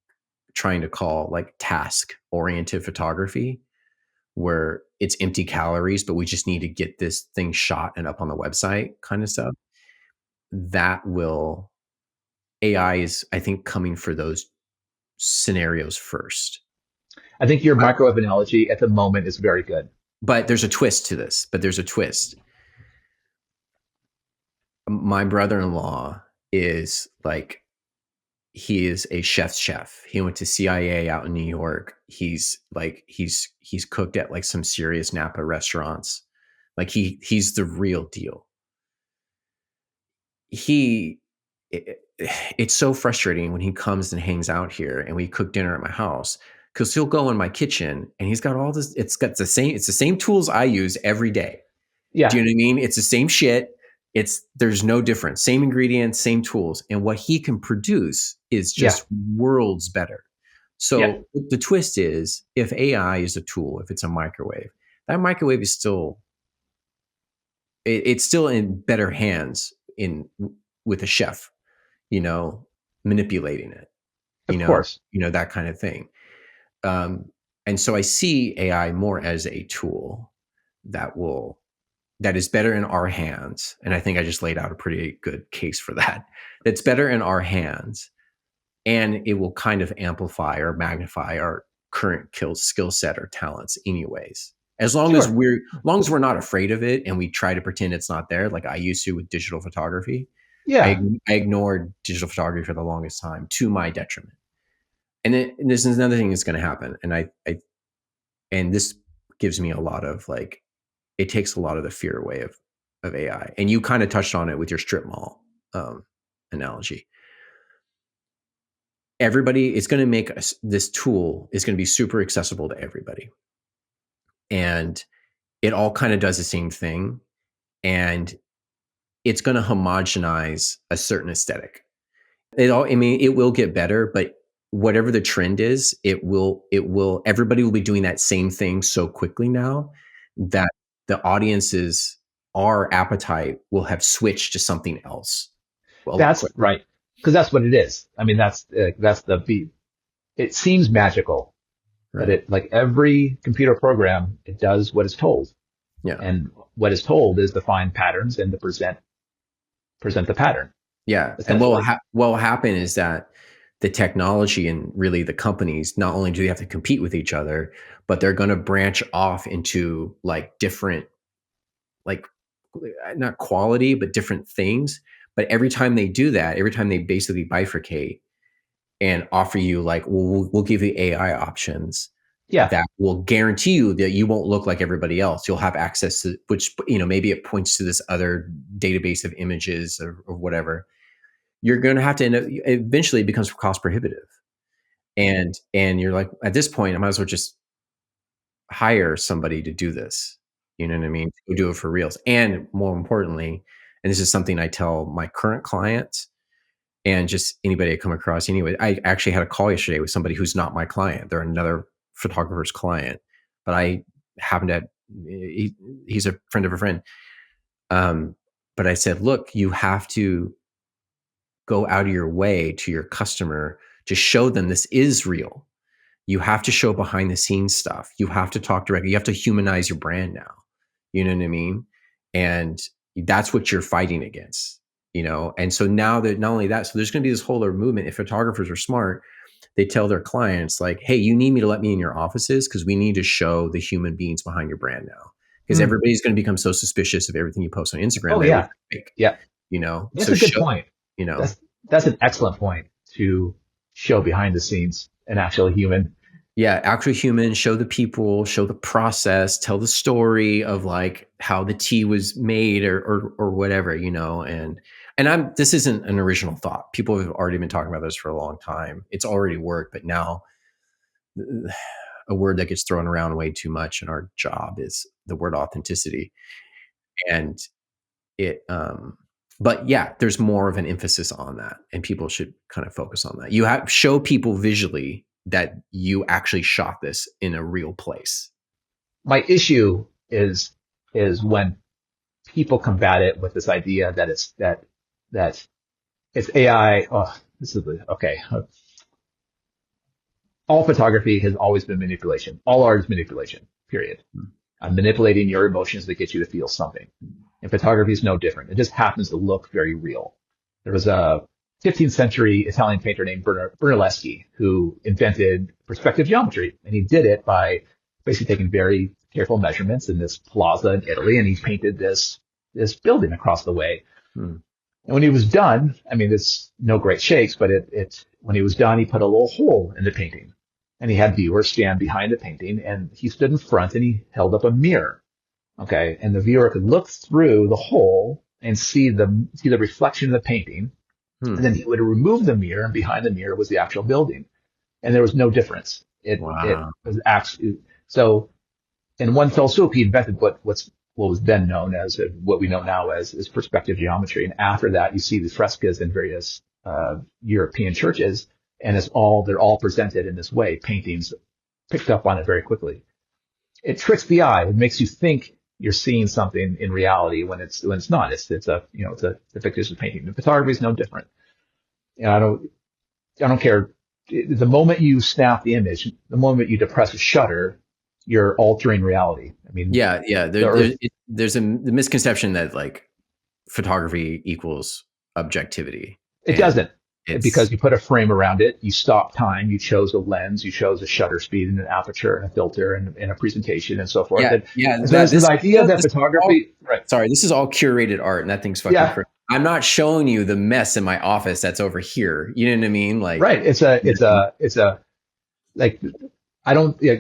trying to call like task oriented photography, where it's empty calories, but we just need to get this thing shot and up on the website kind of stuff. That will AI is, I think, coming for those scenarios first. I think your I, microwave analogy at the moment is very good. but there's a twist to this. But there's a twist. My brother-in-law is like he is a chef's chef. He went to CIA out in New York. He's cooked at like some serious Napa restaurants. Like he's the real deal. he it, it's so frustrating when he comes and hangs out here and we cook dinner at my house, because he'll go in my kitchen and he's got all this, it's the same tools I use every day. Do Yeah. you know what I mean? It's the same shit. There's no difference, same ingredients, same tools, and what he can produce is Yeah. just worlds better. Yeah. So the twist is, if AI is a tool, if it's a microwave, that microwave is still it's still in better hands in with a chef, you know, manipulating it, Of course. that kind of thing. Um, and so I see AI more as a tool that will that is better in our hands. And I think I just laid out a pretty good case for that. That's better in our hands, and it will kind of amplify or magnify our current skill set or talents anyways. Sure. As long as we're not afraid of it and we try to pretend it's not there, like I used to with digital photography. I, Yeah. I ignored digital photography for the longest time to my detriment. And this is another thing that's going to happen. And this gives me a lot of like, it takes a lot of the fear away of AI. And you kind of touched on it with your strip mall analogy. Everybody is going to make this tool is going to be super accessible to everybody. And it all kind of does the same thing. And it's going to homogenize a certain aesthetic. I mean, it will get better, but whatever the trend is, everybody will be doing that same thing so quickly now that the audiences, our appetite will have switched to something else a lot That's quicker. right. Because that's what it is. I mean, that's the beat. It seems magical, but Right. it, like every computer program, it does what it's told. Yeah. And what is told is to find patterns and to present the pattern, Yeah. And essentially. what will happen is that the technology and really the companies, not only do they have to compete with each other, but they're going to branch off into like different, like not quality, but different things. But every time they do that, every time they basically bifurcate, and offer you like, well, we'll give you AI options Yeah. that will guarantee you that you won't look like everybody else. You'll have access to, which, maybe it points to this other database of images or whatever. You're going to have to end up, eventually it becomes cost prohibitive. And you're like, at this point, I might as well just hire somebody to do this. You know what I mean? To do it for reals. And more importantly, and this is something I tell my current clients and just anybody I come across anyway. I actually had a call yesterday with somebody who's not my client. They're another photographer's client, but I happen to, he's a friend of a friend. But I said, look, you have to go out of your way to your customer to show them this is real. You have to show behind the scenes stuff. You have to talk directly. You have to humanize your brand now. You know what I mean? And that's what you're fighting against, And so now that not only that, so there's going to be this whole other movement. If photographers are smart, they tell their clients like, hey, you need me to let me in your offices because we need to show the human beings behind your brand now. Because everybody's going to become so suspicious of everything you post on Instagram. Oh, yeah. Fake, Yeah. That's so a good point. That's an excellent point to show behind the scenes an actual human. Yeah, actual human, show the people, show the process, tell the story of like how the tea was made or whatever, and this isn't an original thought. People have already been talking about this for a long time. It's already worked, but now a word that gets thrown around way too much in our job is the word authenticity. And but yeah, there's more of an emphasis on that, and people should kind of focus on that. You have show people visually that you actually shot this in a real place. My issue is when people combat it with this idea that it's AI. Oh, this is okay. All photography has always been manipulation. All art is manipulation. Period. I'm manipulating your emotions to get you to feel something. And photography is no different. It just happens to look very real. There was a 15th century Italian painter named Brunelleschi who invented perspective geometry. And he did it by basically taking very careful measurements in this plaza in Italy. And he painted this building across the way. And when he was done, I mean, it's no great shakes, but when he was done, he put a little hole in the painting. And he had viewers stand behind the painting, and he stood in front and he held up a mirror. Okay. And the viewer could look through the hole and see the reflection of the painting. And then he would remove the mirror, and behind the mirror was the actual building. And there was no difference. It was actually, so in one fell swoop, he invented what was then known as, what we know now as perspective geometry. And after that, you see the frescoes in various European churches, and they're all presented in this way. Paintings picked up on it very quickly. It tricks the eye. It makes you think you're seeing something in reality when it's not. It's a fictitious painting. The photography is no different. And I don't care. The moment you snap the image, the moment you depress a shutter, you're altering reality. I mean, yeah. There's the misconception that like photography equals objectivity. It doesn't. Because you put a frame around it, you stop time, you chose a lens, you chose a shutter speed and an aperture and a filter and a presentation and so forth. There's this idea that photography, right? Sorry, this is all curated art, and that thing's fucking. Yeah. I'm not showing you the mess in my office that's over here. You know what I mean? Like, right?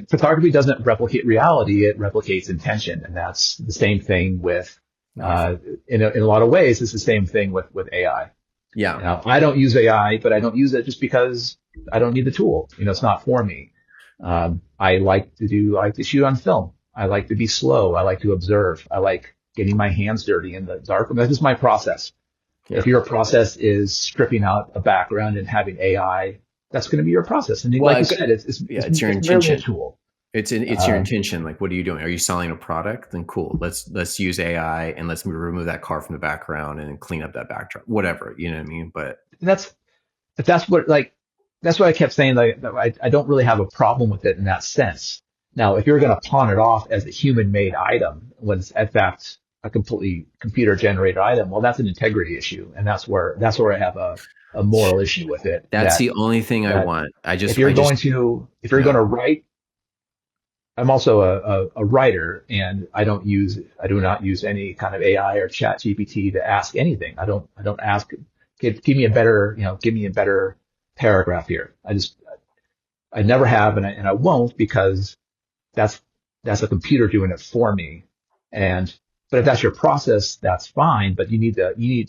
Photography doesn't replicate reality; it replicates intention, and that's the same thing with. In a lot of ways, it's the same thing with AI. Yeah. Now, I don't use AI, but I don't use it just because I don't need the tool. It's not for me. I like to shoot on film. I like to be slow. I like to observe. I like getting my hands dirty in the dark. That is my process. Yeah. If your process is stripping out a background and having AI, that's going to be your process. And like you said, it's your intention. A tool. It's your intention. Like, what are you doing? Are you selling a product? Then cool. Let's use AI and let's remove that car from the background and clean up that backdrop. Whatever, you know what I mean? But that's what I kept saying. Like, I don't really have a problem with it in that sense. Now, if you're going to pawn it off as a human-made item when it's in fact a completely computer-generated item, well, that's an integrity issue, and that's where I have a moral issue with it. That's the only thing I want. If you're going to write. I'm also a writer, and I do not use any kind of AI or chat GPT to ask anything. I don't ask, give me a better paragraph here. I never have, and I won't, because that's that's a computer doing it for me. And but if that's your process, that's fine. But you need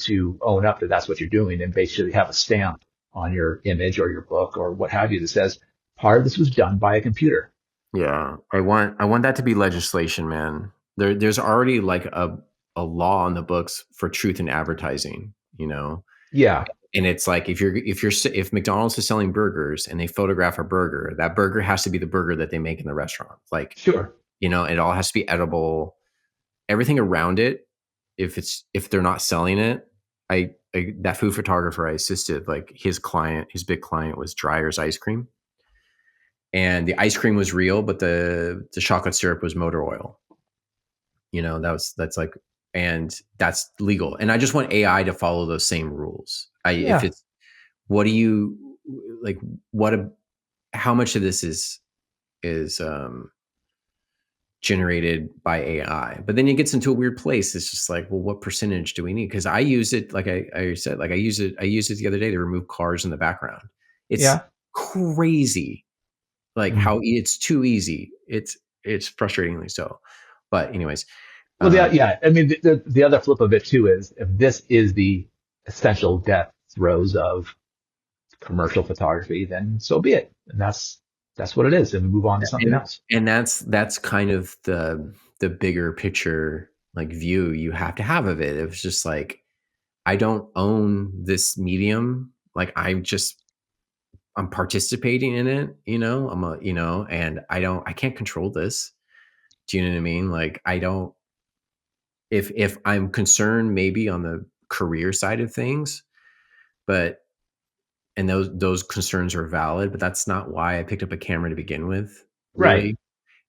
to own up that that's what you're doing, and basically have a stamp on your image or your book or what have you that says part of this was done by a computer. Yeah, I want that to be legislation, man. There's already like a law on the books for truth in advertising, you know. Yeah, And it's like if McDonald's is selling burgers and they photograph a burger, that burger has to be the burger that they make in the restaurant. Like, sure. you know, it all has to be edible. Everything around it, if they're not selling it, I that food photographer I assisted, like his big client was Dreyer's ice cream, and the ice cream was real, but the chocolate syrup was motor oil. You know, that's like, and that's legal. And I just want AI to follow those same rules. If Yeah, it's, what do you like? What a, how much of this is generated by AI? But then it gets into a weird place. It's just like, well, what percentage do we need? Because I use it, like I said, like I used it the other day to remove cars in the background. It's yeah. crazy, like Mhm. how it's too easy. It's frustratingly so. But anyways, Well, um, yeah. I mean, the other flip of it too is if this is the essential death throes of commercial photography, then so be it. And that's what it is. And we move on to something and else. that's kind of the bigger picture, like, view you have to have of it. It was just like, I don't own this medium. Like, I'm participating in it, you know. And I can't control this. Do you know what I mean? Like, I don't, if I'm concerned maybe on the career side of things, but and those concerns are valid, but that's not why I picked up a camera to begin with, Right. really.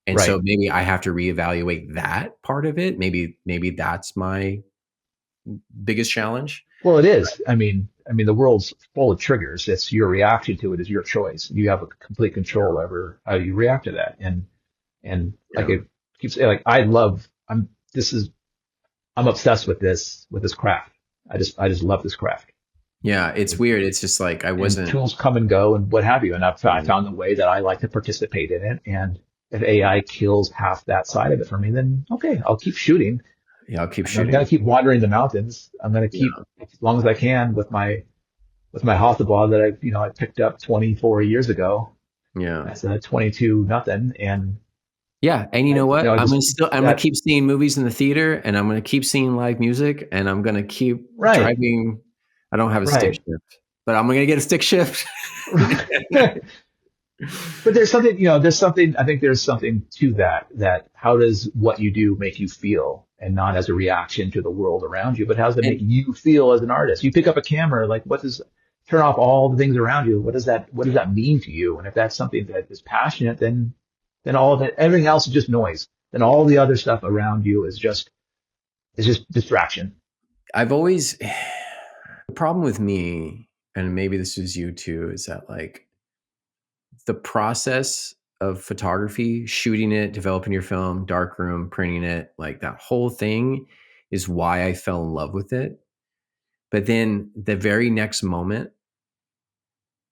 And so Right. maybe I have to reevaluate that part of it. Maybe that's my biggest challenge. Well, it is. The world's full of triggers. It's your reaction to it is your choice. You have a complete control over how you react to that. And like Yeah. it keeps saying, like I love. I'm obsessed with this craft. I just love this craft. Yeah, it's weird. It's just like I And wasn't. tools come and go and what have you. And I Yeah, found a way that I like to participate in it. And if AI kills half that side of it for me, then okay, I'll keep shooting. yeah, I'll keep I'm gonna shooting. keep wandering the mountains. I'm gonna keep Yeah, as long as I can with my Hasselblad that I picked up 24 years ago. yeah, That's a 22 nothing, and yeah. And you know what? I'm gonna that keep seeing movies in the theater, and I'm gonna keep seeing live music, and I'm gonna keep right, driving. I don't have a stick right. shift, but I'm gonna get a stick shift. But there's something, I think there's something to that how does what you do make you feel, and not as a reaction to the world around you, but how does it make And you feel as an artist? You pick up a camera, like what does turn off all the things around you? What does that mean to you? And if that's something that is passionate, then all of it, everything else is just noise. Then all the other stuff around you is just distraction. I've always the problem with me, and maybe this is you too, is that like the process of photography, shooting it, developing your film, darkroom, printing it, like that whole thing is why I fell in love with it. But then the very next moment,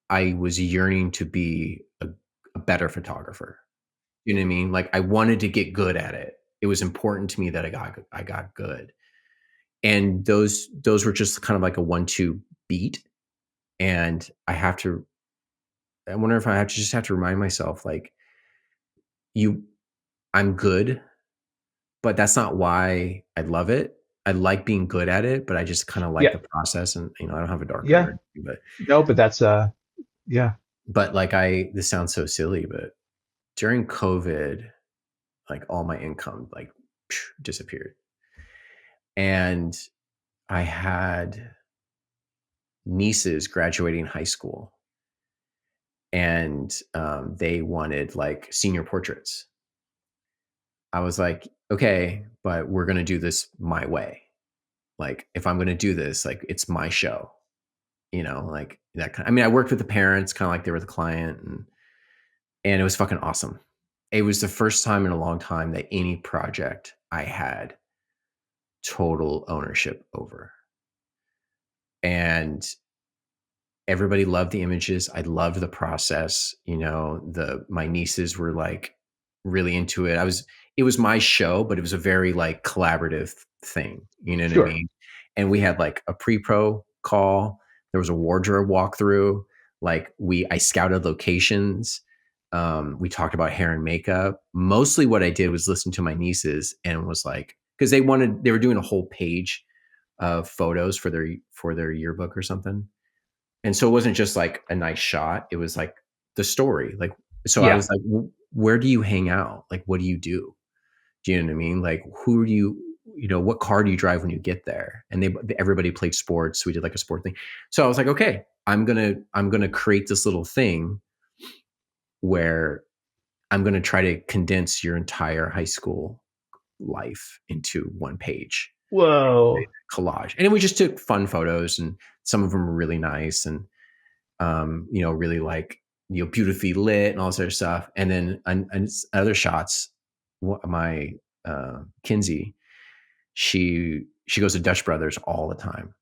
I was yearning to be a better photographer. You know what I mean? Like, I wanted to get good at it. It was important to me that I got good. And those were just kind of like a 1-2 beat. And I wonder if I have to remind myself, like, you I'm good, but that's not why I love it. I like being good at it, but I just kind of like Yeah, the process. And I don't have a dark room or yeah, anything, no, but that's yeah, like, this sounds so silly, but during COVID, like, all my income, like, disappeared. And I had nieces graduating high school, and they wanted like senior portraits. I was like, okay, but we're going to do this my way. Like, if I'm going to do this, like, it's my show, like that kind. I mean, I worked with the parents, kind of like they were the client, and it was fucking awesome. It was the first time in a long time that any project I had total ownership over. And everybody loved the images. I loved the process. My nieces were like really into it. It was my show, but it was a very like collaborative thing. You know what I Sure. mean? And we had like a pre-pro call. There was a wardrobe walkthrough. Like I scouted locations. We talked about hair and makeup. Mostly what I did was listen to my nieces and was like, because they were doing a whole page of photos for their yearbook or something. And so it wasn't just like a nice shot. It was like the story. Like, so I Yeah. was like, where do you hang out? Like, what do you do? Do you know what I mean? Like, who do what car do you drive when you get there? And everybody played sports. So we did like a sport thing. So I was like, okay, I'm going to create this little thing where I'm going to try to condense your entire high school life into one page Whoa. collage. And we just took fun photos, and some of them were really nice, and really like, beautifully lit and all this other stuff. And then other shots, my Kinsey, she goes to Dutch Brothers all the time.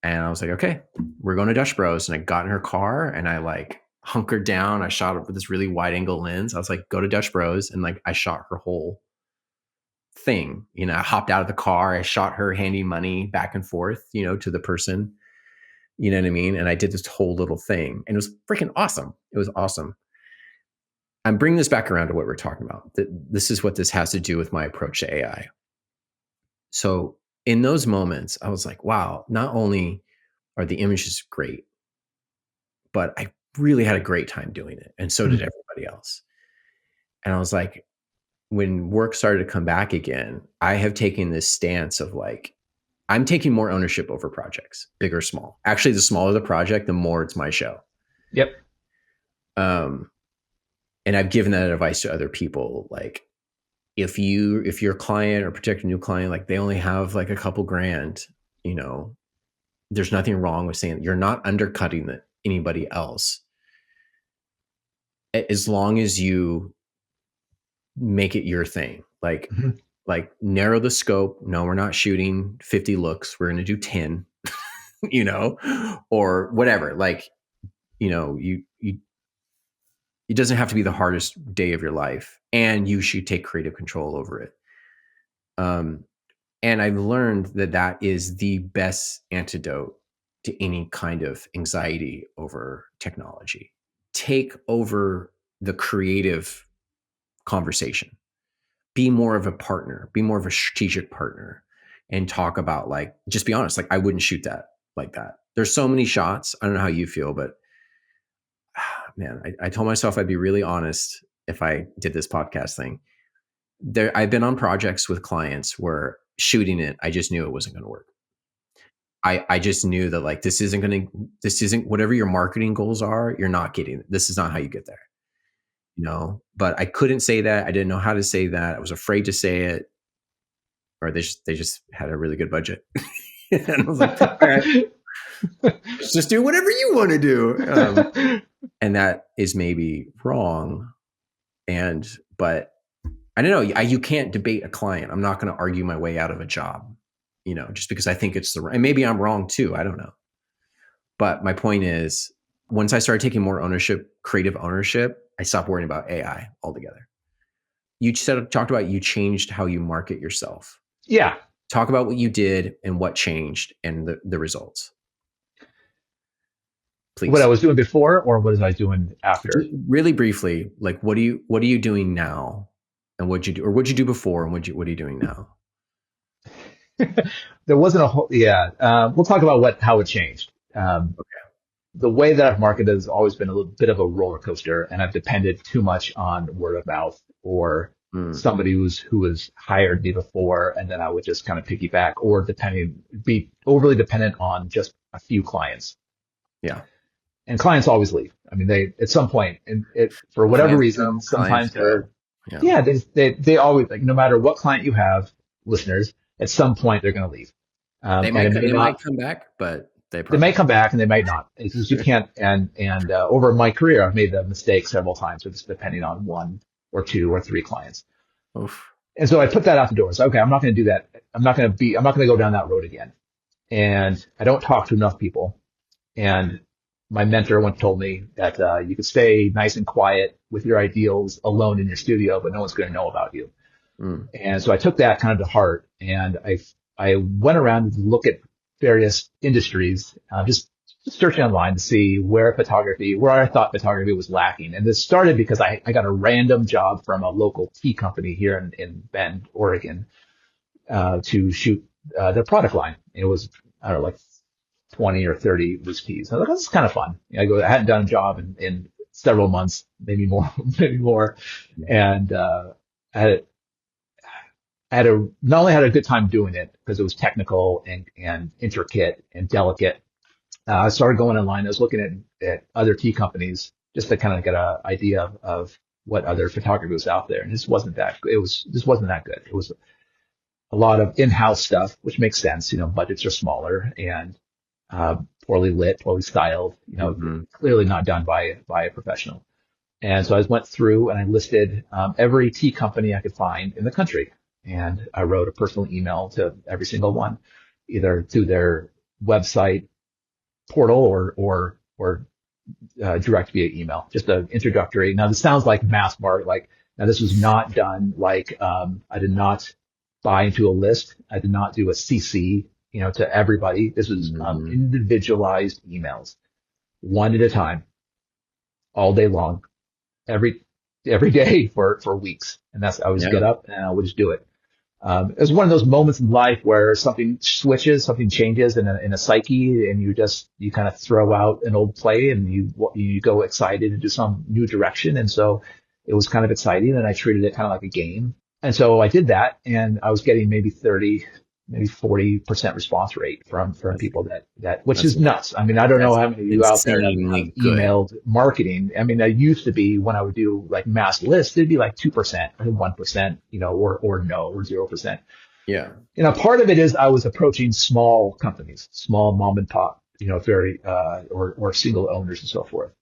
And I was like, okay, we're going to Dutch Bros. And I got in her car and I like hunkered down. I shot it with this really wide angle lens. I was like, go to Dutch Bros. And like, I shot her whole thing. I hopped out of the car. I shot her handing money back and forth, to the person. You know what I mean? And I did this whole little thing, and it was freaking awesome. It was awesome. I'm bringing this back around to what we're talking about. This is what this has to do with my approach to AI. So in those moments, I was like, wow, not only are the images great, but I really had a great time doing it. And so did everybody else. And I was like, when work started to come back again, I have taken this stance of like, I'm taking more ownership over projects, big or small. Actually, the smaller the project, the more it's my show. Yep. And I've given that advice to other people. Like, if your client or protect a new client, like they only have like a couple grand, there's nothing wrong with saying you're not undercutting anybody else, as long as you make it your thing. Like, like narrow the scope. No, we're not shooting 50 looks. We're going to do 10, or whatever. Like, it doesn't have to be the hardest day of your life, and you should take creative control over it. And I've learned that is the best antidote to any kind of anxiety over technology. Take over the creative conversation. Be more of a partner, be more of a strategic partner, and talk about, like, just be honest. Like, I wouldn't shoot that like that. There's so many shots. I don't know how you feel, but man, I told myself I'd be really honest if I did this podcast thing. I've been on projects with clients where shooting it, I just knew it wasn't going to work. I just knew that, like, this isn't whatever your marketing goals are. You're not getting, this is not how you get there, but I couldn't say that. I didn't know how to say that. I was afraid to say it, or they just had a really good budget. And I was like, all right, let's just do whatever you want to do. And that is maybe wrong. But I don't know. You can't debate a client. I'm not going to argue my way out of a job, just because I think it's and maybe I'm wrong too. I don't know. But my point is, once I started taking more ownership, creative ownership, I stopped worrying about AI altogether. You talked about, you changed how you market yourself. Yeah. Talk about what you did and what changed and the results. Please. What I was doing before, or what was I doing after? Really briefly, like, what are you doing now, and what'd you do, or what'd you do before, and what are you doing now? There wasn't a whole, yeah. We'll talk about how it changed. Okay. The way that I've marketed has always been a little bit of a roller coaster, and I've depended too much on word of mouth, or somebody who was hired me before, and then I would just kind of piggyback, or be overly dependent on just a few clients. Yeah. And clients always leave. I mean, they, at some point, and for whatever reason, sometimes they always, like, no matter what client you have, listeners, at some point they're going to leave. They might come back, but they may come back and they might not. Because you can't. And over my career, I've made the mistake several times with just depending on one or two or three clients. Oof. And so I put that out the door. So, okay, I'm not going to do that. I'm not going to go down that road again. And I don't talk to enough people. And my mentor once told me that you could stay nice and quiet with your ideals alone in your studio, but no one's going to know about you. Mm. And so I took that kind of to heart, and I went around to look at various industries, just searching online to see where I thought photography was lacking. And this started because I got a random job from a local tea company here in Bend, Oregon, to shoot their product line. It was, I don't know, like 20 or 30 loose teas. I was like, this is kind of fun. I hadn't done a job in several months, maybe more, maybe more. And, I had, not only had a good time doing it because it was technical and intricate and delicate. I started going online. I was looking at other tea companies just to kind of get an idea of what other photography was out there. And this wasn't that good. It was a lot of in-house stuff, which makes sense. Budgets are smaller and, poorly lit, poorly styled, clearly not done by a professional. And so I went through and I listed, every tea company I could find in the country. And I wrote a personal email to every single one, either through their website portal or direct via email, just an introductory. Now this sounds like mass market, now this was not done I did not buy into a list. I did not do a CC, to everybody. This was individualized emails, one at a time, all day long, every day for weeks. And I would just get up and I would just do it. It was one of those moments in life where something switches, something changes in a psyche, and you kind of throw out an old play and you go excited into some new direction. And so it was kind of exciting, and I treated it kind of like a game. And so I did that, and I was getting maybe 30, maybe 40% response rate from people which is nuts. I mean, I don't know how many of you out there have emailed marketing. I mean, that used to be when I would do like mass lists, it'd be like 2% or 1%, or no, or 0%. Yeah. Part of it is I was approaching small companies, small mom and pop, very, or single owners and so forth.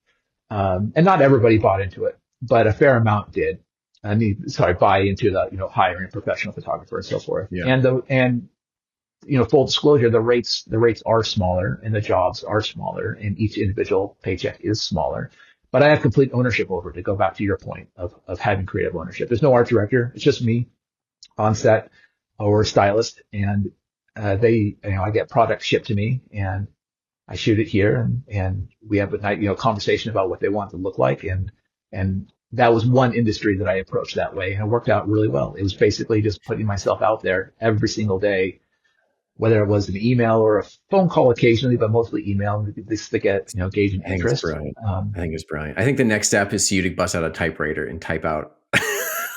And not everybody bought into it, but a fair amount did. Buy into the, hiring a professional photographer and so forth. Yeah. And full disclosure, the rates are smaller and the jobs are smaller and each individual paycheck is smaller, but I have complete ownership over it, to go back to your point of having creative ownership. There's no art director. It's just me on set or a stylist, and, I get product shipped to me and I shoot it here, and we have a night, conversation about what they want it to look like. And that was one industry that I approached that way, and it worked out really well. It was basically just putting myself out there every single day, whether it was an email or a phone call occasionally, but mostly email, to get, gauge an interest. I think it's brilliant. I think the next step is for you to bust out a typewriter and type out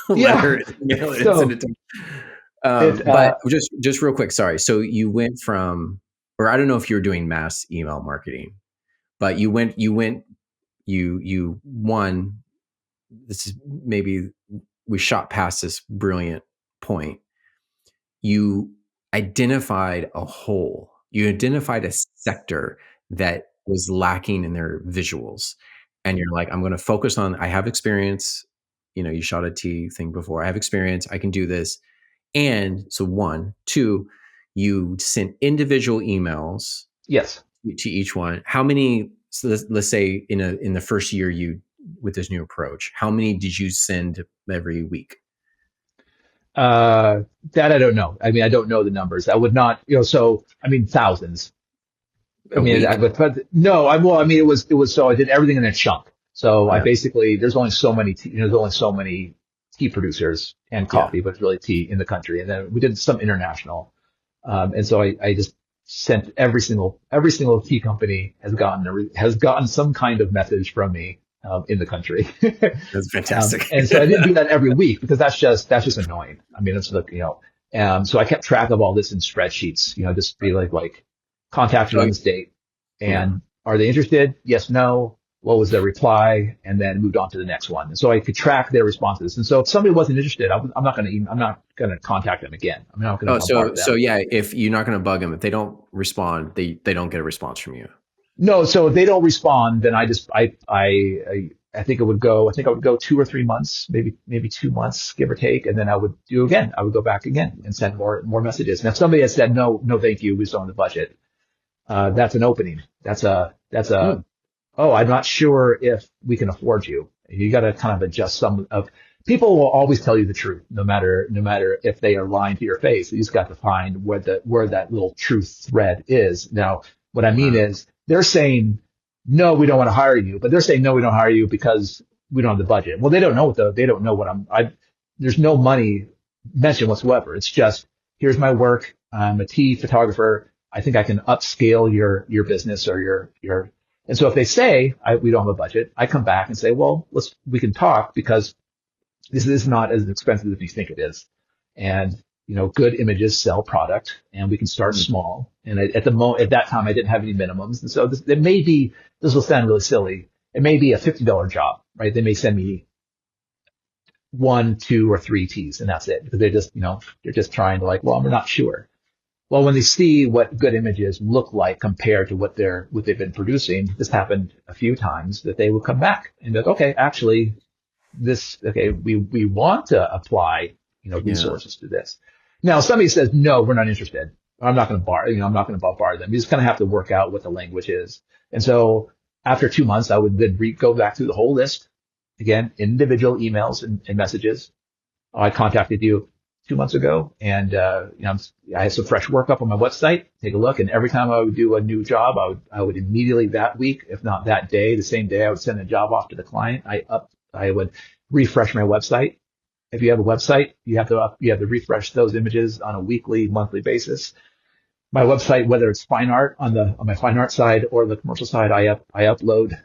letters. But just real quick, sorry. So you went from, or I don't know if you were doing mass email marketing, but you won. This is maybe we shot past this brilliant point. You identified a hole. You identified a sector that was lacking in their visuals. And you're like, I'm going to focus on, I have experience. You shot a T thing before. I have experience. I can do this. And so 1, 2, you sent individual emails. Yes. To each one. How many, so let's say in the first year with this new approach, how many did you send every week? That I don't know. I mean, I don't know the numbers. I would not, thousands. It was, so I did everything in a chunk. So I basically, there's only so many tea producers and coffee, but it's really tea in the country. And then we did some international. And so I just sent every single tea company has gotten some kind of message from me. In the country. That's fantastic. And so I didn't do that every week because that's just annoying. I mean, it's so I kept track of all this in spreadsheets, just be like contacted on this date, and are they interested? Yes, no. What was their reply? And then moved on to the next one. And so I could track their responses. And so if somebody wasn't interested, I'm not going to contact them again. I'm not going to. So yeah, if you're not going to bug them, if they don't respond, they don't get a response from you. No, so if they don't respond, then I think I would go 2 or 3 months, maybe 2 months, give or take, and then I would do again. I would go back again and send more messages. And if somebody has said no, thank you, we still on the budget, that's an opening. That's a oh, I'm not sure if we can afford you. You got to kind of adjust some of, people will always tell you the truth, no matter if they are lying to your face. You just got to find where that little truth thread is. Now, what I mean Wow. is they're saying, no, we don't want to hire you, but they're saying, no, we don't hire you because we don't have the budget. Well, they don't know what there's no money mentioned whatsoever. It's just, here's my work. I'm a tea photographer. I think I can upscale your business or your, and so if they say we don't have a budget, I come back and say, well, we can talk because this is not as expensive as you think it is. And, good images sell product and we can start small. And at that time, I didn't have any minimums. And so this will sound really silly. It may be a $50 job, right? They may send me 1, 2, or 3 teas and that's it because they're just trying to like, well, we're not sure. Well, when they see what good images look like compared to what they've been producing, this happened a few times that they will come back and be like, okay, actually, we want to apply, Yeah. resources to this. Now, somebody says, no, we're not interested. I'm not going to I'm not going to bombard them. You just kind of have to work out what the language is. And so after 2 months, I would then go back through the whole list again, individual emails and messages. I contacted you 2 months ago, and I had some fresh work up on my website. Take a look, and every time I would do a new job, I would immediately that week, if not that day, the same day, I would send a job off to the client. I would refresh my website. If you have a website, you have to refresh those images on a weekly, monthly basis. My website, whether it's fine art on my fine art side or the commercial side, I upload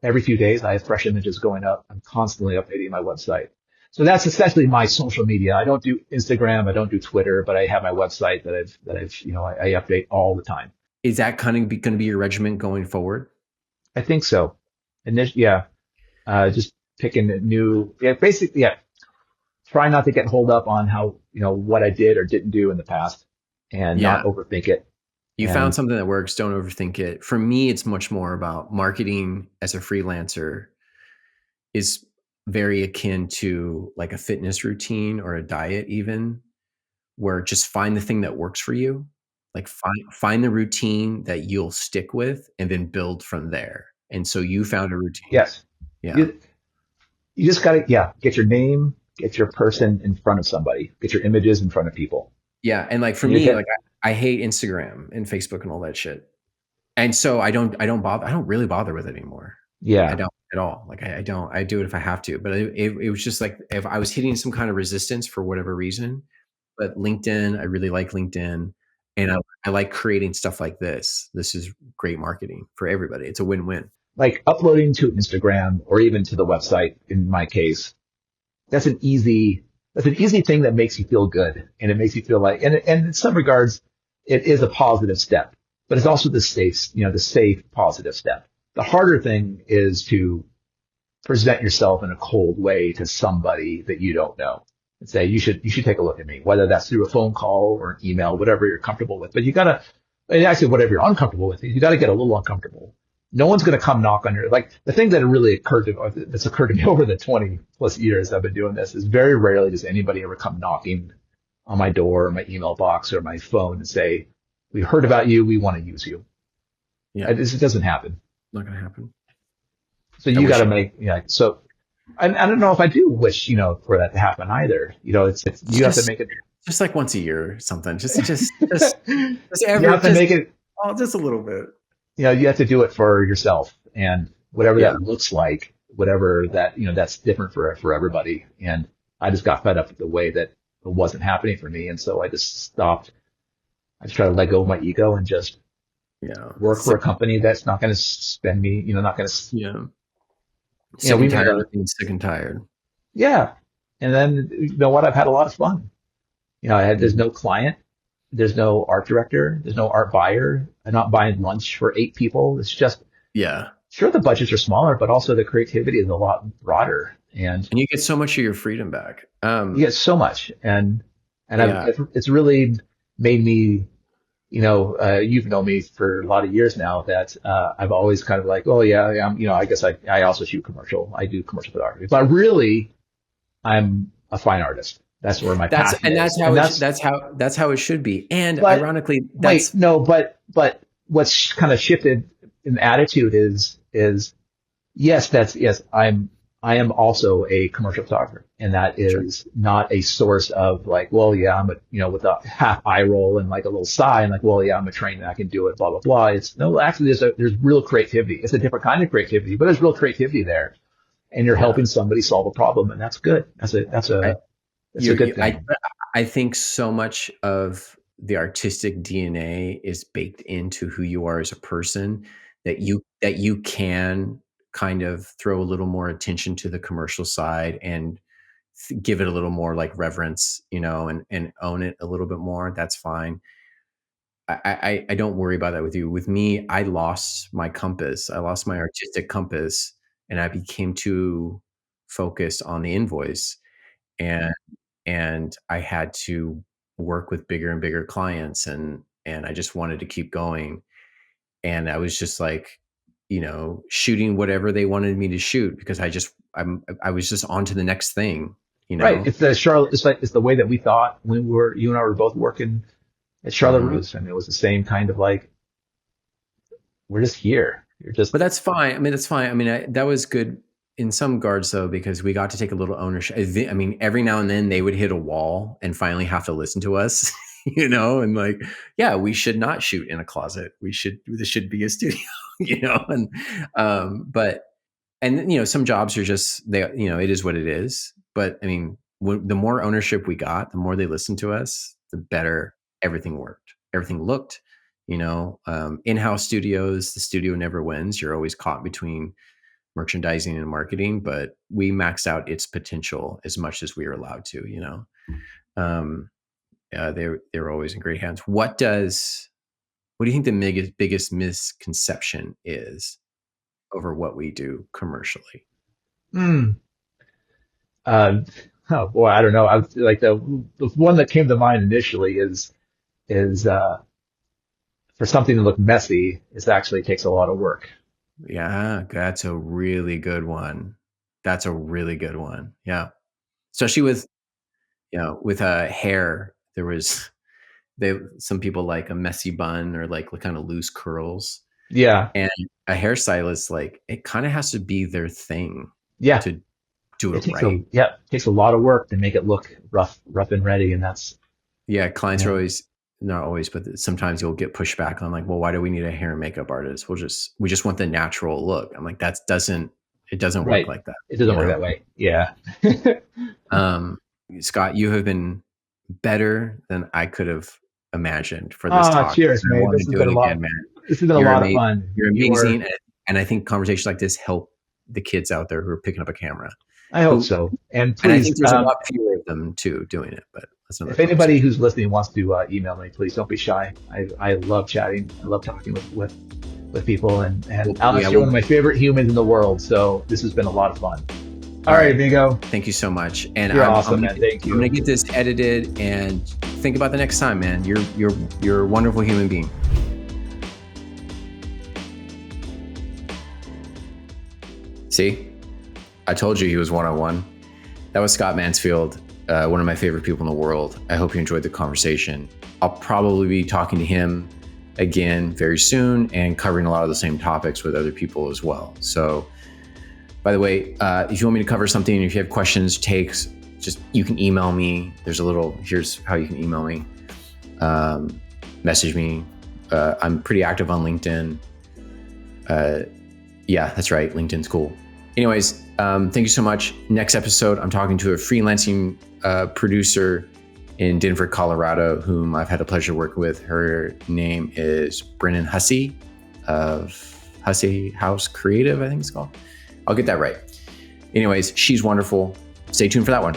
every few days. I have fresh images going up. I'm constantly updating my website. So that's essentially my social media. I don't do Instagram. I don't do Twitter, but I have my website that I update all the time. Is that kind of going to be your regimen going forward? I think so. And just picking basically, try not to get holed up on how, what I did or didn't do in the past and Yeah. not overthink it. You found something that works. Don't overthink it. For me, it's much more about marketing as a freelancer is very akin to like a fitness routine or a diet, even, where just find the thing that works for you. Like find the routine that you'll stick with and then build from there. And so you found a routine. Yes. Yeah. You just got to, get your name, get your person in front of somebody, get your images in front of people. Yeah. And like for me, like I hate Instagram and Facebook and all that shit. And so I don't really bother with it anymore. Yeah. I don't at all. Like I don't, I do it if I have to, but it was just like, if I was hitting some kind of resistance for whatever reason, but LinkedIn, I really like LinkedIn, and I like creating stuff like this. This is great marketing for everybody. It's a win-win. Like uploading to Instagram or even to the website in my case, that's an easy thing that makes you feel good. And it makes you feel like, and in some regards, it is a positive step, but it's also the safe positive step. The harder thing is to present yourself in a cold way to somebody that you don't know and say, you should take a look at me, whether that's through a phone call or an email, whatever you're comfortable with. But actually whatever you're uncomfortable with, you got to get a little uncomfortable. No one's going to come knock on the thing that really occurred to me over the 20 plus years I've been doing this is very rarely does anybody ever come knocking on my door or my email box or my phone and say, we heard about you. We want to use you. Yeah. It doesn't happen. Not going to happen. So you got to so I don't know if I do wish, for that to happen either. It's you have to make it just like once a year or something. Just you have to make it just a little bit. You have to do it for yourself and whatever that looks like, whatever that, that's different for everybody. And I just got fed up with the way that it wasn't happening for me. And so I just stopped. I just try to let go of my ego and just work for a company that's not going to spend me, not going to. Sick and tired of being sick and tired. Yeah. And then, you know what? I've had a lot of fun. There's no client. There's no art director. There's no art buyer. I'm not buying lunch for 8 people. It's just, sure, the budgets are smaller, but also the creativity is a lot broader. And you get so much of your freedom back. You get so much. And it's really made me, you've known me for a lot of years now that I've always kind of like, oh yeah, I guess I also shoot commercial. I do commercial photography, but really I'm a fine artist. That's where my passion is. That's how it should be. And ironically, but what's kind of shifted in attitude is is yes, I am also a commercial photographer, and that Sure. is not a source of like, well, yeah, I'm a, with a half eye roll and like a little sigh and like, well, yeah, I'm a trained, I can do it, blah, blah, blah. It's no, actually there's real creativity. It's a different kind of creativity, but there's real creativity there, and you're Yeah. helping somebody solve a problem, and that's good. I, That's a good thing. I think so much of the artistic DNA is baked into who you are as a person that you can kind of throw a little more attention to the commercial side and give it a little more like reverence, and own it a little bit more. That's fine. I don't worry about that with you. With me, I lost my compass. I lost my artistic compass, and I became too focused on the invoice, and I had to work with bigger and bigger clients, and I just wanted to keep going, and I was just like, shooting whatever they wanted me to shoot because I was just on to the next thing, you Right. know. It's the Charlotte. It's the way that we thought when you and I were both working at Charlotte Mhm. Russe. I mean, it was the same kind of like, we're just here. You're just But that's fine. I mean, that's fine. I mean, that was good in some regards, though, because we got to take a little ownership. I mean, every now and then they would hit a wall and finally have to listen to us, and like, yeah, we should not shoot in a closet. This should be a studio, and, but, and, some jobs are just, it is what it is. But I mean, the more ownership we got, the more they listened to us, the better everything worked. Everything looked, in-house studios, the studio never wins. You're always caught between merchandising and marketing, but we maxed out its potential as much as we were allowed to. Um, they were always in great hands. What do you think the biggest misconception is over what we do commercially? mm, uh, oh boy, I don't know. I was like the one that came to mind initially is for something to look messy, it actually takes a lot of work. Yeah, that's a really good one. That's a really good one. Yeah. Especially with, with hair, there was some people like a messy bun or like kind of loose curls. Yeah, And a hairstylist, like, it kind of has to be their thing yeah. to do it right. It takes a lot of work to make it look rough and ready, and that's Yeah, clients are yeah. always, not always, but sometimes you'll get pushback on like, well, why do we need a hair and makeup artist? We just want the natural look. I'm like, it doesn't work Right. like that, It doesn't work that way. Yeah. Um, Scott, you have been better than I could have imagined for this Ah, talk. cheers, I man. want to do it again, man. This has been a lot of fun. You're You amazing, are, and I think conversations like this help the kids out there who are picking up a camera. I hope Who, so. And and I please, think there's a lot fewer of them too doing it, but that's another if anybody conversation. who's listening wants to email me, please don't be shy. I love chatting. I love talking with people. And Yeah, Alex, you're one of my favorite humans in the world. So this has been a lot of fun. All all right, right. amigo. Thank you so much. And You're awesome, man. Thank I'm gonna you. get this edited and think about the next time, man. You're a wonderful human being. See, I told you he was one-on-one. That was Scott Mansfield, one of my favorite people in the world. I hope you enjoyed the conversation. I'll probably be talking to him again very soon and covering a lot of the same topics with other people as well. So, by the way, if you want me to cover something, if you have questions, takes, you can email me. Here's how you can email me. Message me. I'm pretty active on LinkedIn. Yeah, that's right. LinkedIn's cool. Anyways, thank you so much. Next episode, I'm talking to a freelancing producer in Denver, Colorado, whom I've had the pleasure of working with. Her name is Brennan Hussey of Hussey House Creative, I think it's called. I'll get that right. Anyways, she's wonderful. Stay tuned for that one.